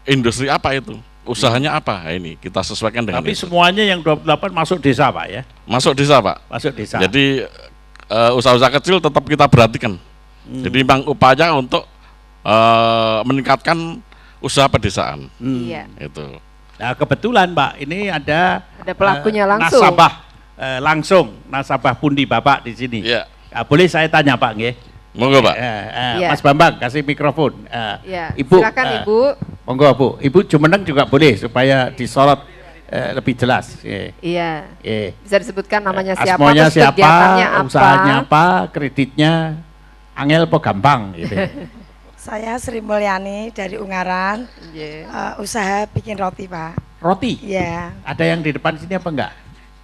industri apa itu, usahanya apa. Nah, ini kita sesuaikan dengan Tapi itu. semuanya yang 28 masuk desa Pak ya? Masuk desa Pak. Masuk desa. Jadi usaha-usaha kecil tetap kita perhatikan. Jadi memang upaya untuk meningkatkan usaha pedesaan. Iya. Itu. Nah kebetulan Mbak, ini ada pelakunya langsung. Nasabah nasabah pundi Bapak di sini. Iya. Boleh saya tanya Pak nggih? Monggo Pak. Mas Bambang kasih mikrofon. Ya. Ibu. Silakan Ibu. Monggo Bu. Ibu jumeneng juga boleh supaya disorot lebih jelas. Iya. Bisa disebutkan namanya siapa, Asmonya terus kegiatannya siapa, apa, usahanya apa, kreditnya angel apa gampang gitu. Saya Sri Mulyani dari Ungaran, usaha bikin roti Pak. Roti? Iya. Ada yang di depan sini apa enggak?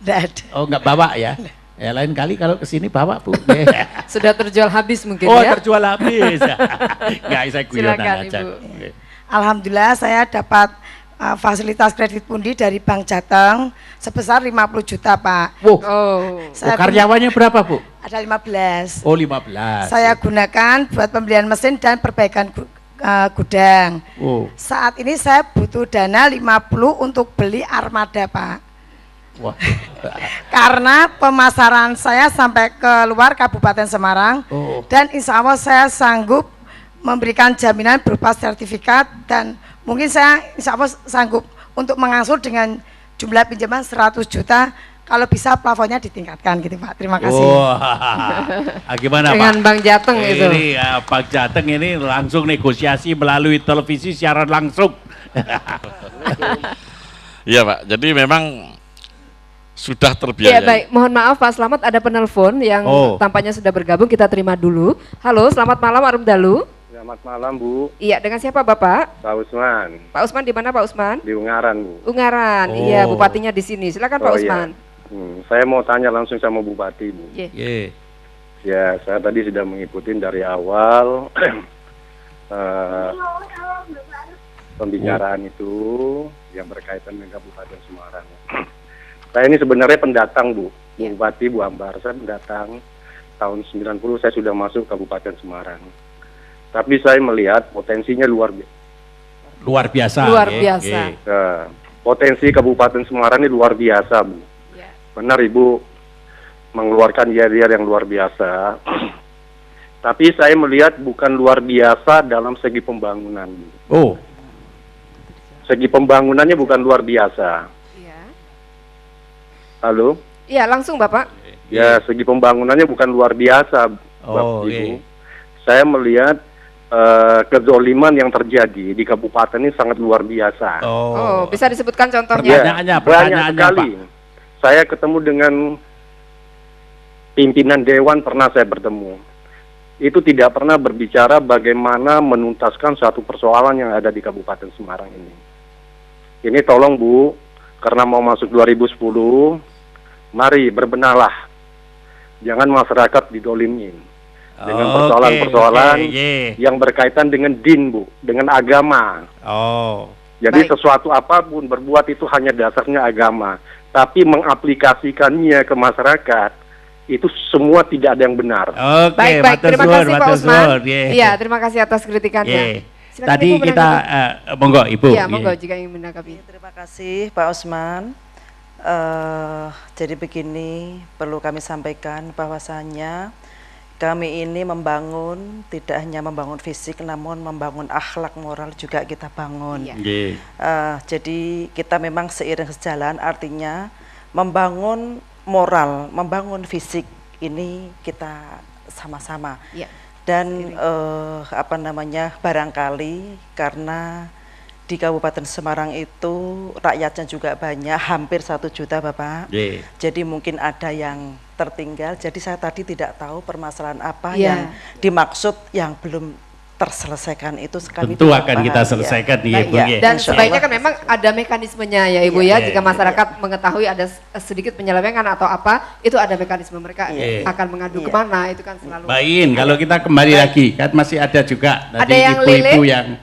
Enggak ada. Oh enggak bawa ya? Ya lain kali kalau ke sini bawa Bu. Sudah terjual habis mungkin ya? Oh terjual terjual habis. Enggak, saya guyonan aja. Ibu. Alhamdulillah saya dapat fasilitas kredit pundi dari Bank Jateng sebesar 50 juta Pak. Karyawannya berapa Bu? Ada 15. Oh 15. Saya gunakan buat pembelian mesin dan perbaikan gudang. Saat ini saya butuh dana 50 untuk beli armada Pak. Wah. Karena pemasaran saya sampai ke luar Kabupaten Semarang dan insya Allah saya sanggup memberikan jaminan berupa sertifikat dan mungkin saya insya Allah sanggup untuk mengangsur dengan jumlah pinjaman 100 juta. Kalau bisa plafonnya ditingkatkan gitu Pak. Terima kasih. Gimana dengan Pak? Bank Jateng itu. Ini Bank Jateng ini langsung negosiasi melalui televisi siaran langsung. Iya Pak. Jadi memang sudah terbiayai. Iya baik. Mohon maaf Pak Slamet, ada penelpon yang tampaknya sudah bergabung. Kita terima dulu. Halo, selamat malam Arum Dalu. Selamat malam Bu. Iya, dengan siapa Bapak? Pak Usman. Pak Usman di mana Pak Usman? Di Ungaran Bu. Ungaran, iya bupatinya di sini. Silakan Pak Usman. Iya. Saya mau tanya langsung sama Bupati Bu. Ya, saya tadi sudah mengikuti dari awal pembicaraan itu yang berkaitan dengan Kabupaten Semarang. Saya ini sebenarnya pendatang Bu, Bupati Bu Ambar. Saya pendatang tahun 90 saya sudah masuk Kabupaten Semarang. Tapi saya melihat potensinya luar biasa. Luar biasa. Potensi Kabupaten Semarang ini luar biasa Bu. Benar Ibu mengeluarkan IDR yang luar biasa. Tapi saya melihat bukan luar biasa dalam segi pembangunan. segi pembangunannya bukan luar biasa. Iya. Halo? Iya, langsung Bapak. Ya, segi pembangunannya bukan luar biasa, Bapak Ibu. Saya melihat kezoliman yang terjadi di kabupaten ini sangat luar biasa. Oh, bisa disebutkan contohnya? Ya, banyak sekali. Saya ketemu dengan pimpinan dewan, pernah saya bertemu. Itu tidak pernah berbicara bagaimana menuntaskan satu persoalan yang ada di Kabupaten Semarang ini. Ini tolong Bu, karena mau masuk 2010, mari berbenahlah. Jangan masyarakat didolimin dengan persoalan-persoalan yang berkaitan dengan din, Bu, dengan agama. Jadi sesuatu apapun berbuat itu hanya dasarnya agama, tapi mengaplikasikannya ke masyarakat itu semua tidak ada yang benar. Baik, terima kasih Pak Usman. Iya, terima kasih atas kritikannya. Tadi Ibu kita monggo Ibu. Iya, monggo jika ingin menanggapi. Terima kasih Pak Usman. Jadi begini, perlu kami sampaikan bahwasannya kami ini membangun, tidak hanya membangun fisik, namun membangun akhlak moral juga kita bangun. Jadi kita memang seiring sejalan, artinya membangun moral, membangun fisik ini kita sama-sama. Dan barangkali karena di Kabupaten Semarang itu rakyatnya juga banyak, hampir 1 juta Bapak. Jadi mungkin ada yang tertinggal. Jadi saya tadi tidak tahu permasalahan apa yang dimaksud yang belum terselesaikan itu. Tentu akan kita selesaikan nih Ibu. Dan sebaiknya kan memang ada mekanismenya ya Ibu ya. Jika masyarakat mengetahui ada sedikit penyelewengan atau apa, itu ada mekanisme mereka akan mengadu kemana, itu kan selalu. Baik, kalau kita kembali lagi kan masih ada juga ada yang ibu-ibu yang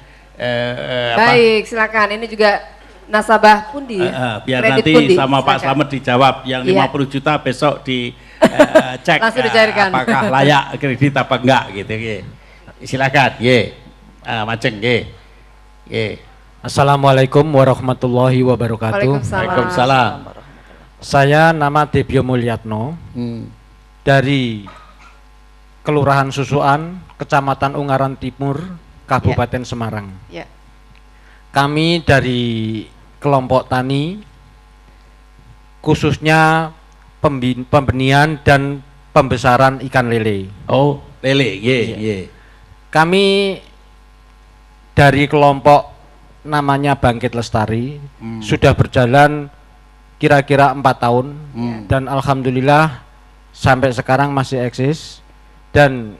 baik, silakan. Ini juga nasabah pundi. Biar Kredit nanti pundi. sama Pak Silakan. Slamet dijawab. Yang 50 juta besok dicek Langsung dicairkan. apakah layak kredit apa enggak gitu. Silakan. Maceng. Assalamualaikum warahmatullahi wabarakatuh. Waalaikumsalam. Saya nama Debyo Mulyatno dari Kelurahan Susuan, Kecamatan Ungaran Timur, Kabupaten Semarang. Kami dari kelompok tani, khususnya pembenihan dan pembesaran ikan lele. Oh, lele, Kami dari kelompok namanya Bangkit Lestari sudah berjalan kira-kira 4 tahun dan alhamdulillah sampai sekarang masih eksis dan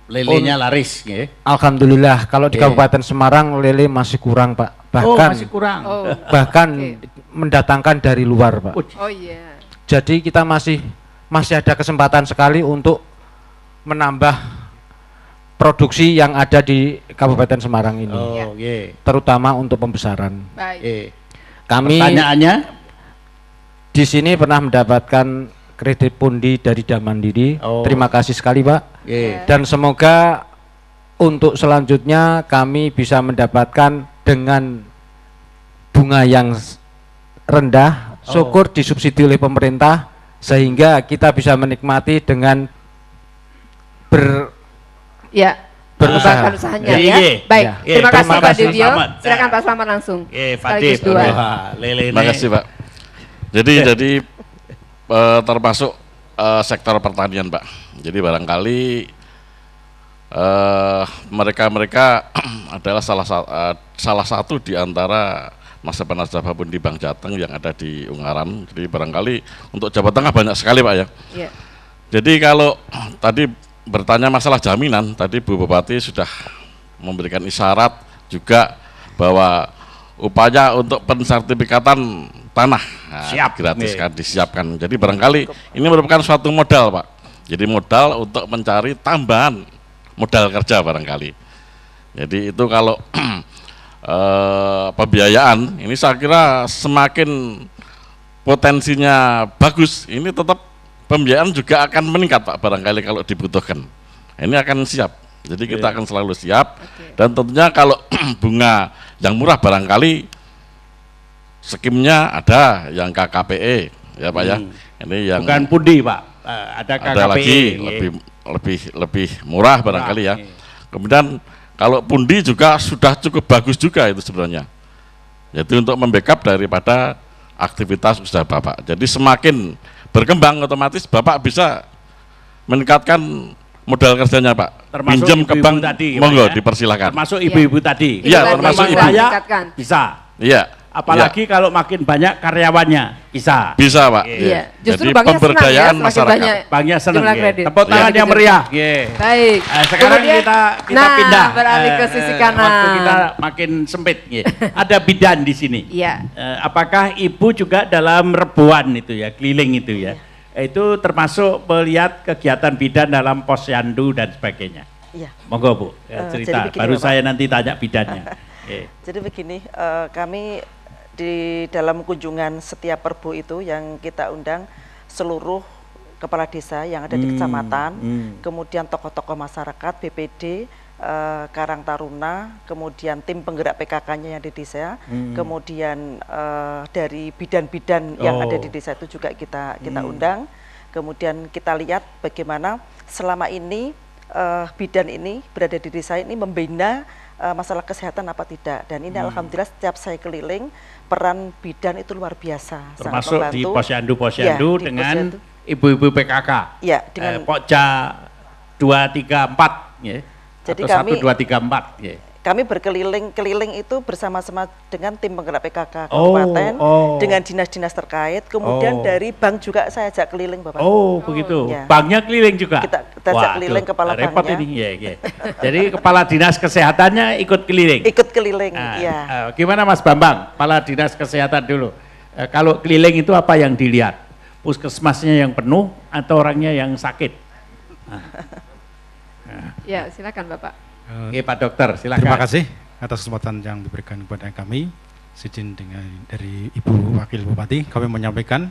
lelenya laris, alhamdulillah. Kalau di Kabupaten Semarang lele masih kurang Pak, bahkan masih kurang. bahkan mendatangkan dari luar Pak. Jadi kita masih ada kesempatan sekali untuk menambah produksi yang ada di Kabupaten Semarang ini, terutama untuk pembesaran. Kami pertanyaannya di sini pernah mendapatkan kredit pundi dari Damandiri. Terima kasih sekali Pak. Dan semoga untuk selanjutnya kami bisa mendapatkan dengan bunga yang rendah, syukur disubsidi oleh pemerintah sehingga kita bisa menikmati dengan mengembangkan usahanya ya. Baik, terima kasih Pak Debyo. Silakan Pak Slamet langsung. Sekaligus dua. Terima kasih Pak. Jadi termasuk sektor pertanian Pak. Jadi barangkali mereka adalah salah satu di antara nasabah-nasabah pun di Bank Jateng yang ada di Ungaran. Jadi barangkali untuk Jawa Tengah banyak sekali Pak ya. Jadi kalau tadi bertanya masalah jaminan, tadi Bu Bupati sudah memberikan isyarat juga bahwa upaya untuk pensertifikatan tanah gratis kan disiapkan. Jadi barangkali ini merupakan suatu modal Pak. Jadi modal untuk mencari tambahan modal kerja barangkali. Jadi itu kalau pembiayaan ini saya kira semakin potensinya bagus, ini tetap pembiayaan juga akan meningkat Pak barangkali kalau dibutuhkan. Ini akan siap. Jadi kita akan selalu siap dan tentunya kalau bunga yang murah barangkali skimnya ada yang KKPE ya Pak ya. Ini yang bukan pundi Pak. Ada KKPE. Ada lagi lebih murah barangkali ya. Kemudian kalau pundi juga sudah cukup bagus juga itu sebenarnya. Jadi untuk membackup daripada aktivitas usaha Bapak. Jadi semakin berkembang otomatis Bapak bisa meningkatkan modal kerjanya Pak. Termasuk Pinjam ke ibu-ibu bank, tadi, Pak, monggo ya? dipersilakan. Termasuk ibu-ibu tadi. Iya, termasuk ibu. Saya bisa. Iya. Apalagi kalau makin banyak karyawannya, bisa. Bisa Pak. Iya. Jadi Justru banknya pemberdayaan senang ya, semakin masyarakat. banyak Banknya senang. jumlah Ya. kredit. Tepuk tangan yang meriah. Ya. Baik. Sekarang Kemudian, kita nah, pindah. beralih ke sisi kanan. Waktu kita makin sempit. Ya. Ada bidan di sini. Iya. Apakah Ibu juga dalam rebuan itu ya, keliling itu ya? Itu termasuk melihat kegiatan bidan dalam posyandu dan sebagainya. Iya. Monggo Bu, Jadi cerita. begini, Baru Bapak. saya nanti tanya bidannya. Jadi begini, kami di dalam kunjungan setiap Perbu itu yang kita undang seluruh kepala desa yang ada di kecamatan, kemudian tokoh-tokoh masyarakat, BPD, Karang Taruna, kemudian tim penggerak PKK-nya yang di desa, kemudian dari bidan-bidan yang ada di desa itu juga kita undang, kemudian kita lihat bagaimana selama ini bidan ini berada di desa ini membina masalah kesehatan apa tidak, dan ini alhamdulillah setiap saya keliling peran bidan itu luar biasa, Termasuk sangat di membantu. posyandu-posyandu Ya, di dengan posyandu. ibu-ibu PKK. Ya, dengan Pokja 2, 3, 4 ya. Jadi Atau kami 1, 2, 3, 4 ya. Kami berkeliling itu bersama-sama dengan tim penggerak PKK Oh, kabupaten, oh. dengan dinas-dinas terkait, kemudian Oh. dari bank juga saya ajak keliling, Bapak. Oh, begitu. Ya. Banknya keliling juga. Kita ajak keliling kepala repot banknya. ini. Ya, ya. Jadi kepala dinas kesehatannya ikut keliling. Ikut keliling, Nah, ya. Gimana Mas Bambang, kepala dinas kesehatan dulu. Kalau keliling itu apa yang dilihat? Puskesmasnya yang penuh atau orangnya yang sakit? Ya, silakan Bapak. Oke, Pak Dokter, silakan. Terima kasih atas kesempatan yang diberikan kepada kami. Izin dari Ibu Wakil Bupati, kami menyampaikan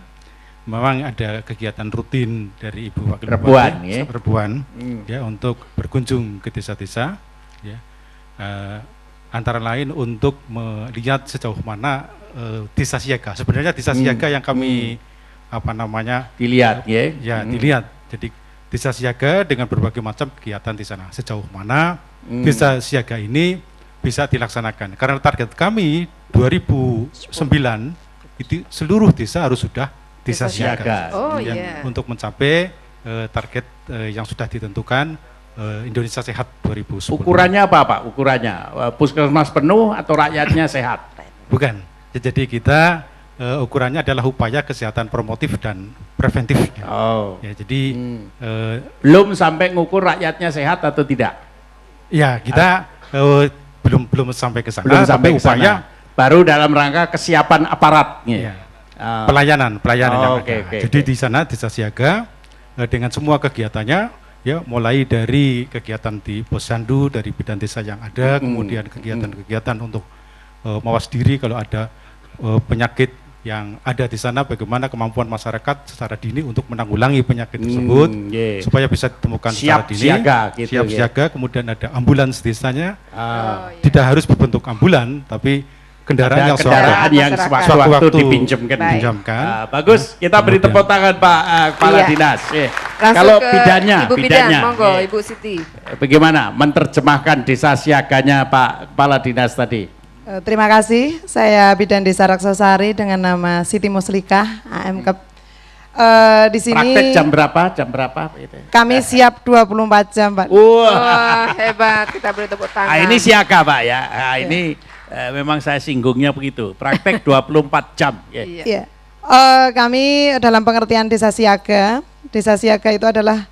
memang ada kegiatan rutin dari Ibu Wakil Rebuan, Bupati, ya? Rebuan, ya, untuk berkunjung ke desa-desa, ya, antara lain untuk melihat sejauh mana desa siaga. Sebenarnya desa siaga yang kami apa namanya dilihat, ya? Ya, dilihat. Jadi desa siaga dengan berbagai macam kegiatan di sana. Sejauh mana desa siaga ini bisa dilaksanakan. Karena target kami 2009 itu seluruh desa harus sudah desa siaga. Oh, Kemudian untuk mencapai target yang sudah ditentukan Indonesia Sehat 2010. Ukurannya apa Pak? Ukurannya puskesmas penuh atau rakyatnya sehat? Bukan. Jadi kita ukurannya adalah upaya kesehatan promotif dan preventif. Oh. Ya, jadi belum sampai ngukur rakyatnya sehat atau tidak? Ya, kita belum sampai ke sana. Belum sampai tapi ke sana. upaya Baru dalam rangka kesiapan aparat. Ya. Pelayanan yang ada. Oke. Jadi di sana desa siaga dengan semua kegiatannya, ya, mulai dari kegiatan di posyandu dari bidan desa yang ada, kemudian kegiatan-kegiatan untuk mawas diri kalau ada penyakit yang ada di sana, bagaimana kemampuan masyarakat secara dini untuk menanggulangi penyakit tersebut supaya bisa ditemukan secara dini. Siaga, gitu, siap siaga. Kemudian ada ambulans desanya, tidak harus berbentuk ambulan, tapi kendaraan yang sewaktu-waktu dipinjamkan. Bagus, kita beri tepuk tangan Pak Kepala Dinas. Kalau bidannya, Ibu Bidan, monggo Ibu Siti. Bagaimana menerjemahkan desa siaganya Pak Kepala Dinas tadi? Terima kasih, saya Bidan Desa Raksasari dengan nama Siti Muslikah, AMKEP. Di sini praktek jam berapa? Kami siap 24 jam, Pak. Wah, hebat, kita beri tepuk tangan. Ini siaga Pak ya. Ini memang saya singgungnya begitu. Praktek 24 jam. Iya. Kami dalam pengertian desa siaga. Desa siaga itu adalah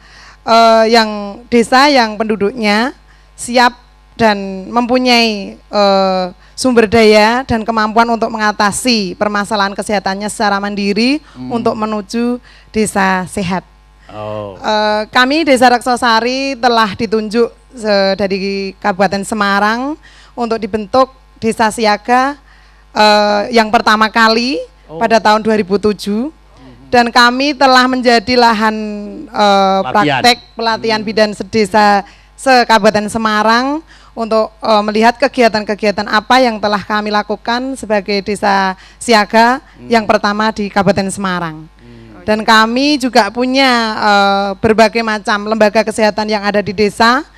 yang desa yang penduduknya siap dan mempunyai sumber daya dan kemampuan untuk mengatasi permasalahan kesehatannya secara mandiri untuk menuju desa sehat. Kami Desa Raksasari telah ditunjuk dari Kabupaten Semarang untuk dibentuk desa siaga yang pertama kali pada tahun 2007, dan kami telah menjadi lahan praktek pelatihan bidan sedesa se-Kabupaten Semarang untuk melihat kegiatan-kegiatan apa yang telah kami lakukan sebagai desa siaga yang pertama di Kabupaten Semarang. Dan kami juga punya berbagai macam lembaga kesehatan yang ada di desa,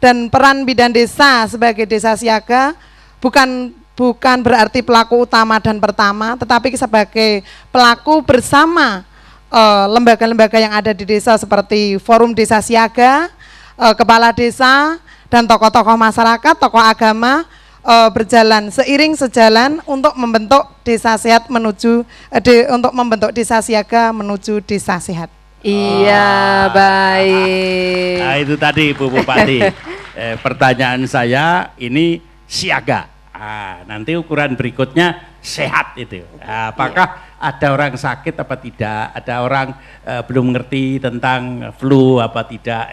dan peran bidan desa sebagai desa siaga bukan bukan berarti pelaku utama dan pertama, tetapi sebagai pelaku bersama lembaga-lembaga yang ada di desa seperti Forum Desa Siaga, kepala desa, dan tokoh-tokoh masyarakat, tokoh agama berjalan seiring sejalan untuk membentuk desa sehat menuju untuk membentuk desa siaga menuju desa sehat. Iya, baik. Nah, itu tadi Bu Bupati. Pertanyaan saya ini siaga. Nanti ukuran berikutnya sehat itu. Apakah ada orang sakit apa tidak? Ada orang belum ngerti tentang flu apa tidak?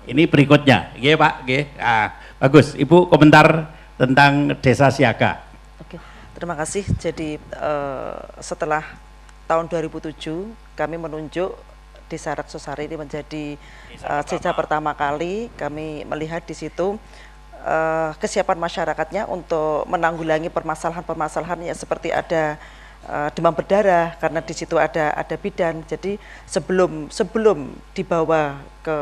Ini berikutnya. Oke, Pak. Oke. Bagus. Ibu komentar tentang desa siaga. Oke, terima kasih. Jadi setelah tahun 2007 kami menunjuk Desa Reksosari ini menjadi desa pertama kali. Kami melihat di situ kesiapan masyarakatnya untuk menanggulangi permasalahan-permasalahan yang seperti ada demam berdarah, karena di situ ada bidan. Jadi sebelum dibawa ke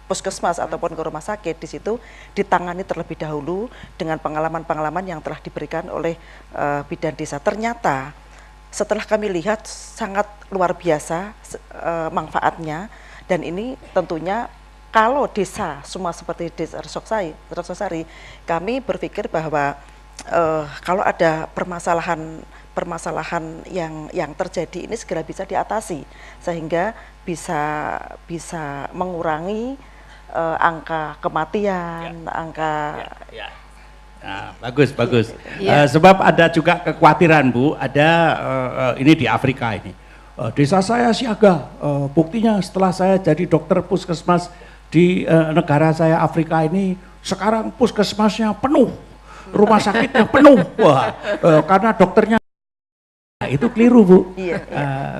puskesmas ataupun ke rumah sakit, di situ ditangani terlebih dahulu dengan pengalaman-pengalaman yang telah diberikan oleh bidan desa. Ternyata setelah kami lihat sangat luar biasa manfaatnya, dan ini tentunya kalau desa semua seperti Desa Reksosari, kami berpikir bahwa kalau ada permasalahan yang terjadi ini segera bisa diatasi sehingga bisa mengurangi angka kematian, angka Nah, bagus. Sebab ada juga kekhawatiran, Bu, ada ini di Afrika ini. Desa saya siaga, buktinya setelah saya jadi dokter puskesmas di negara saya Afrika ini, sekarang puskesmasnya penuh, rumah sakitnya penuh. Wah, karena dokternya itu keliru, Bu.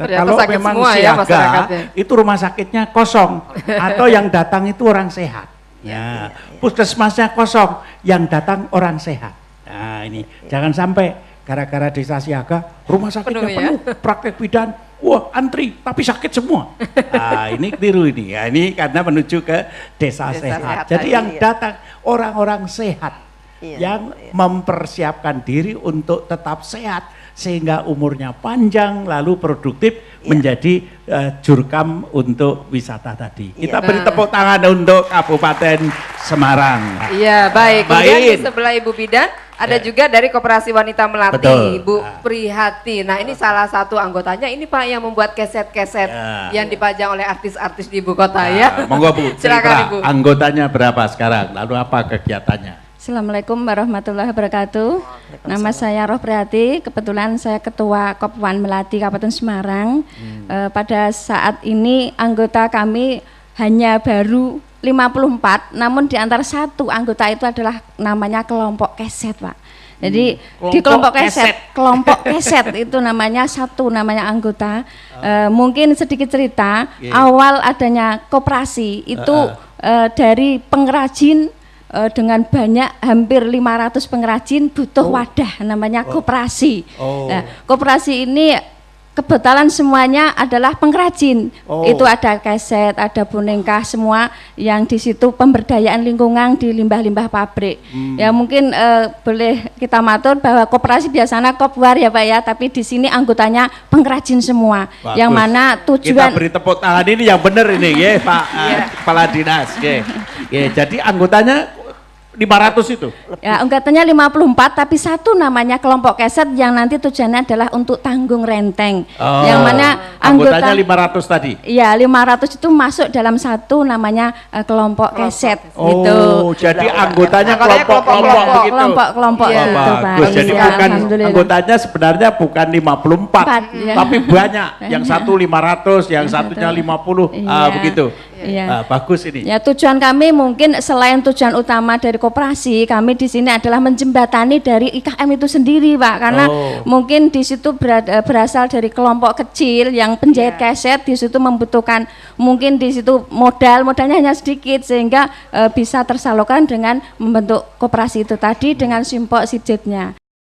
Kalau memang siaga, itu rumah sakitnya kosong atau yang datang itu orang sehat. Ya, puskesmasnya kosong, yang datang orang sehat. Nah, ini jangan sampai gara-gara desa siaga rumah sakitnya penuh, praktek bidan, wah antri tapi sakit semua. Nah, ini keliru ini. Ya, ini karena menuju ke desa sehat. Jadi yang datang orang-orang sehat yang mempersiapkan diri untuk tetap sehat sehingga umurnya panjang lalu produktif menjadi jurkam untuk wisata tadi. Kita beri tepuk tangan untuk Kabupaten Semarang. Iya, baik. Kemudian di sebelah Ibu Bidan ada juga dari Koperasi Wanita Melati, Ibu Prihati. Nah, ini salah satu anggotanya ini Pak yang membuat keset-keset yang dipajang oleh artis-artis di ibu kota ya. Monggo Bu, silakan Ibu. Anggotanya berapa sekarang? Lalu apa kegiatannya? Assalamualaikum warahmatullahi wabarakatuh. Nama saya Roh Prihati, kebetulan saya Ketua Kopwan Melati Kabupaten Semarang. Pada saat ini anggota kami hanya baru 54, namun di antara satu anggota itu adalah namanya kelompok keset, Pak. Jadi di kelompok keset itu namanya anggota. Mungkin sedikit cerita, awal adanya koperasi itu dari pengrajin dengan banyak hampir 500 pengrajin butuh wadah namanya koperasi. Nah, koperasi ini kebetulan semuanya adalah pengrajin. Itu ada keset, ada boneka, semua yang di situ pemberdayaan lingkungan di limbah-limbah pabrik. Ya mungkin boleh kita matur bahwa koperasi biasanya kopwar ya Pak ya, tapi di sini anggotanya pengrajin semua. Bagus. Yang mana tujuan kita beri tepuk tangan ini yang benar ini ya Pak Kepala Dinas. Jadi anggotanya 500 itu? Ya, anggotanya 54, tapi satu namanya kelompok keset yang nanti tujuannya adalah untuk tanggung renteng. Yang mana anggotanya 500 tadi? Iya, 500 itu masuk dalam satu namanya kelompok keset. Gitu. Jadi anggotanya kelompok-kelompok begitu? Kelompok-kelompok gitu, Pak. Jadi bukan anggotanya sebenarnya bukan 54, tapi banyak. Yang satu 500, yang satunya 50, begitu. Bagus ini. Ya, tujuan kami mungkin selain tujuan utama dari koperasi, kami di sini adalah menjembatani dari IKM itu sendiri, Pak, karena mungkin di situ berasal dari kelompok kecil yang penjahit keset, di situ membutuhkan mungkin di situ modalnya hanya sedikit sehingga bisa tersalurkan dengan membentuk koperasi itu tadi dengan simpok sibjetnya.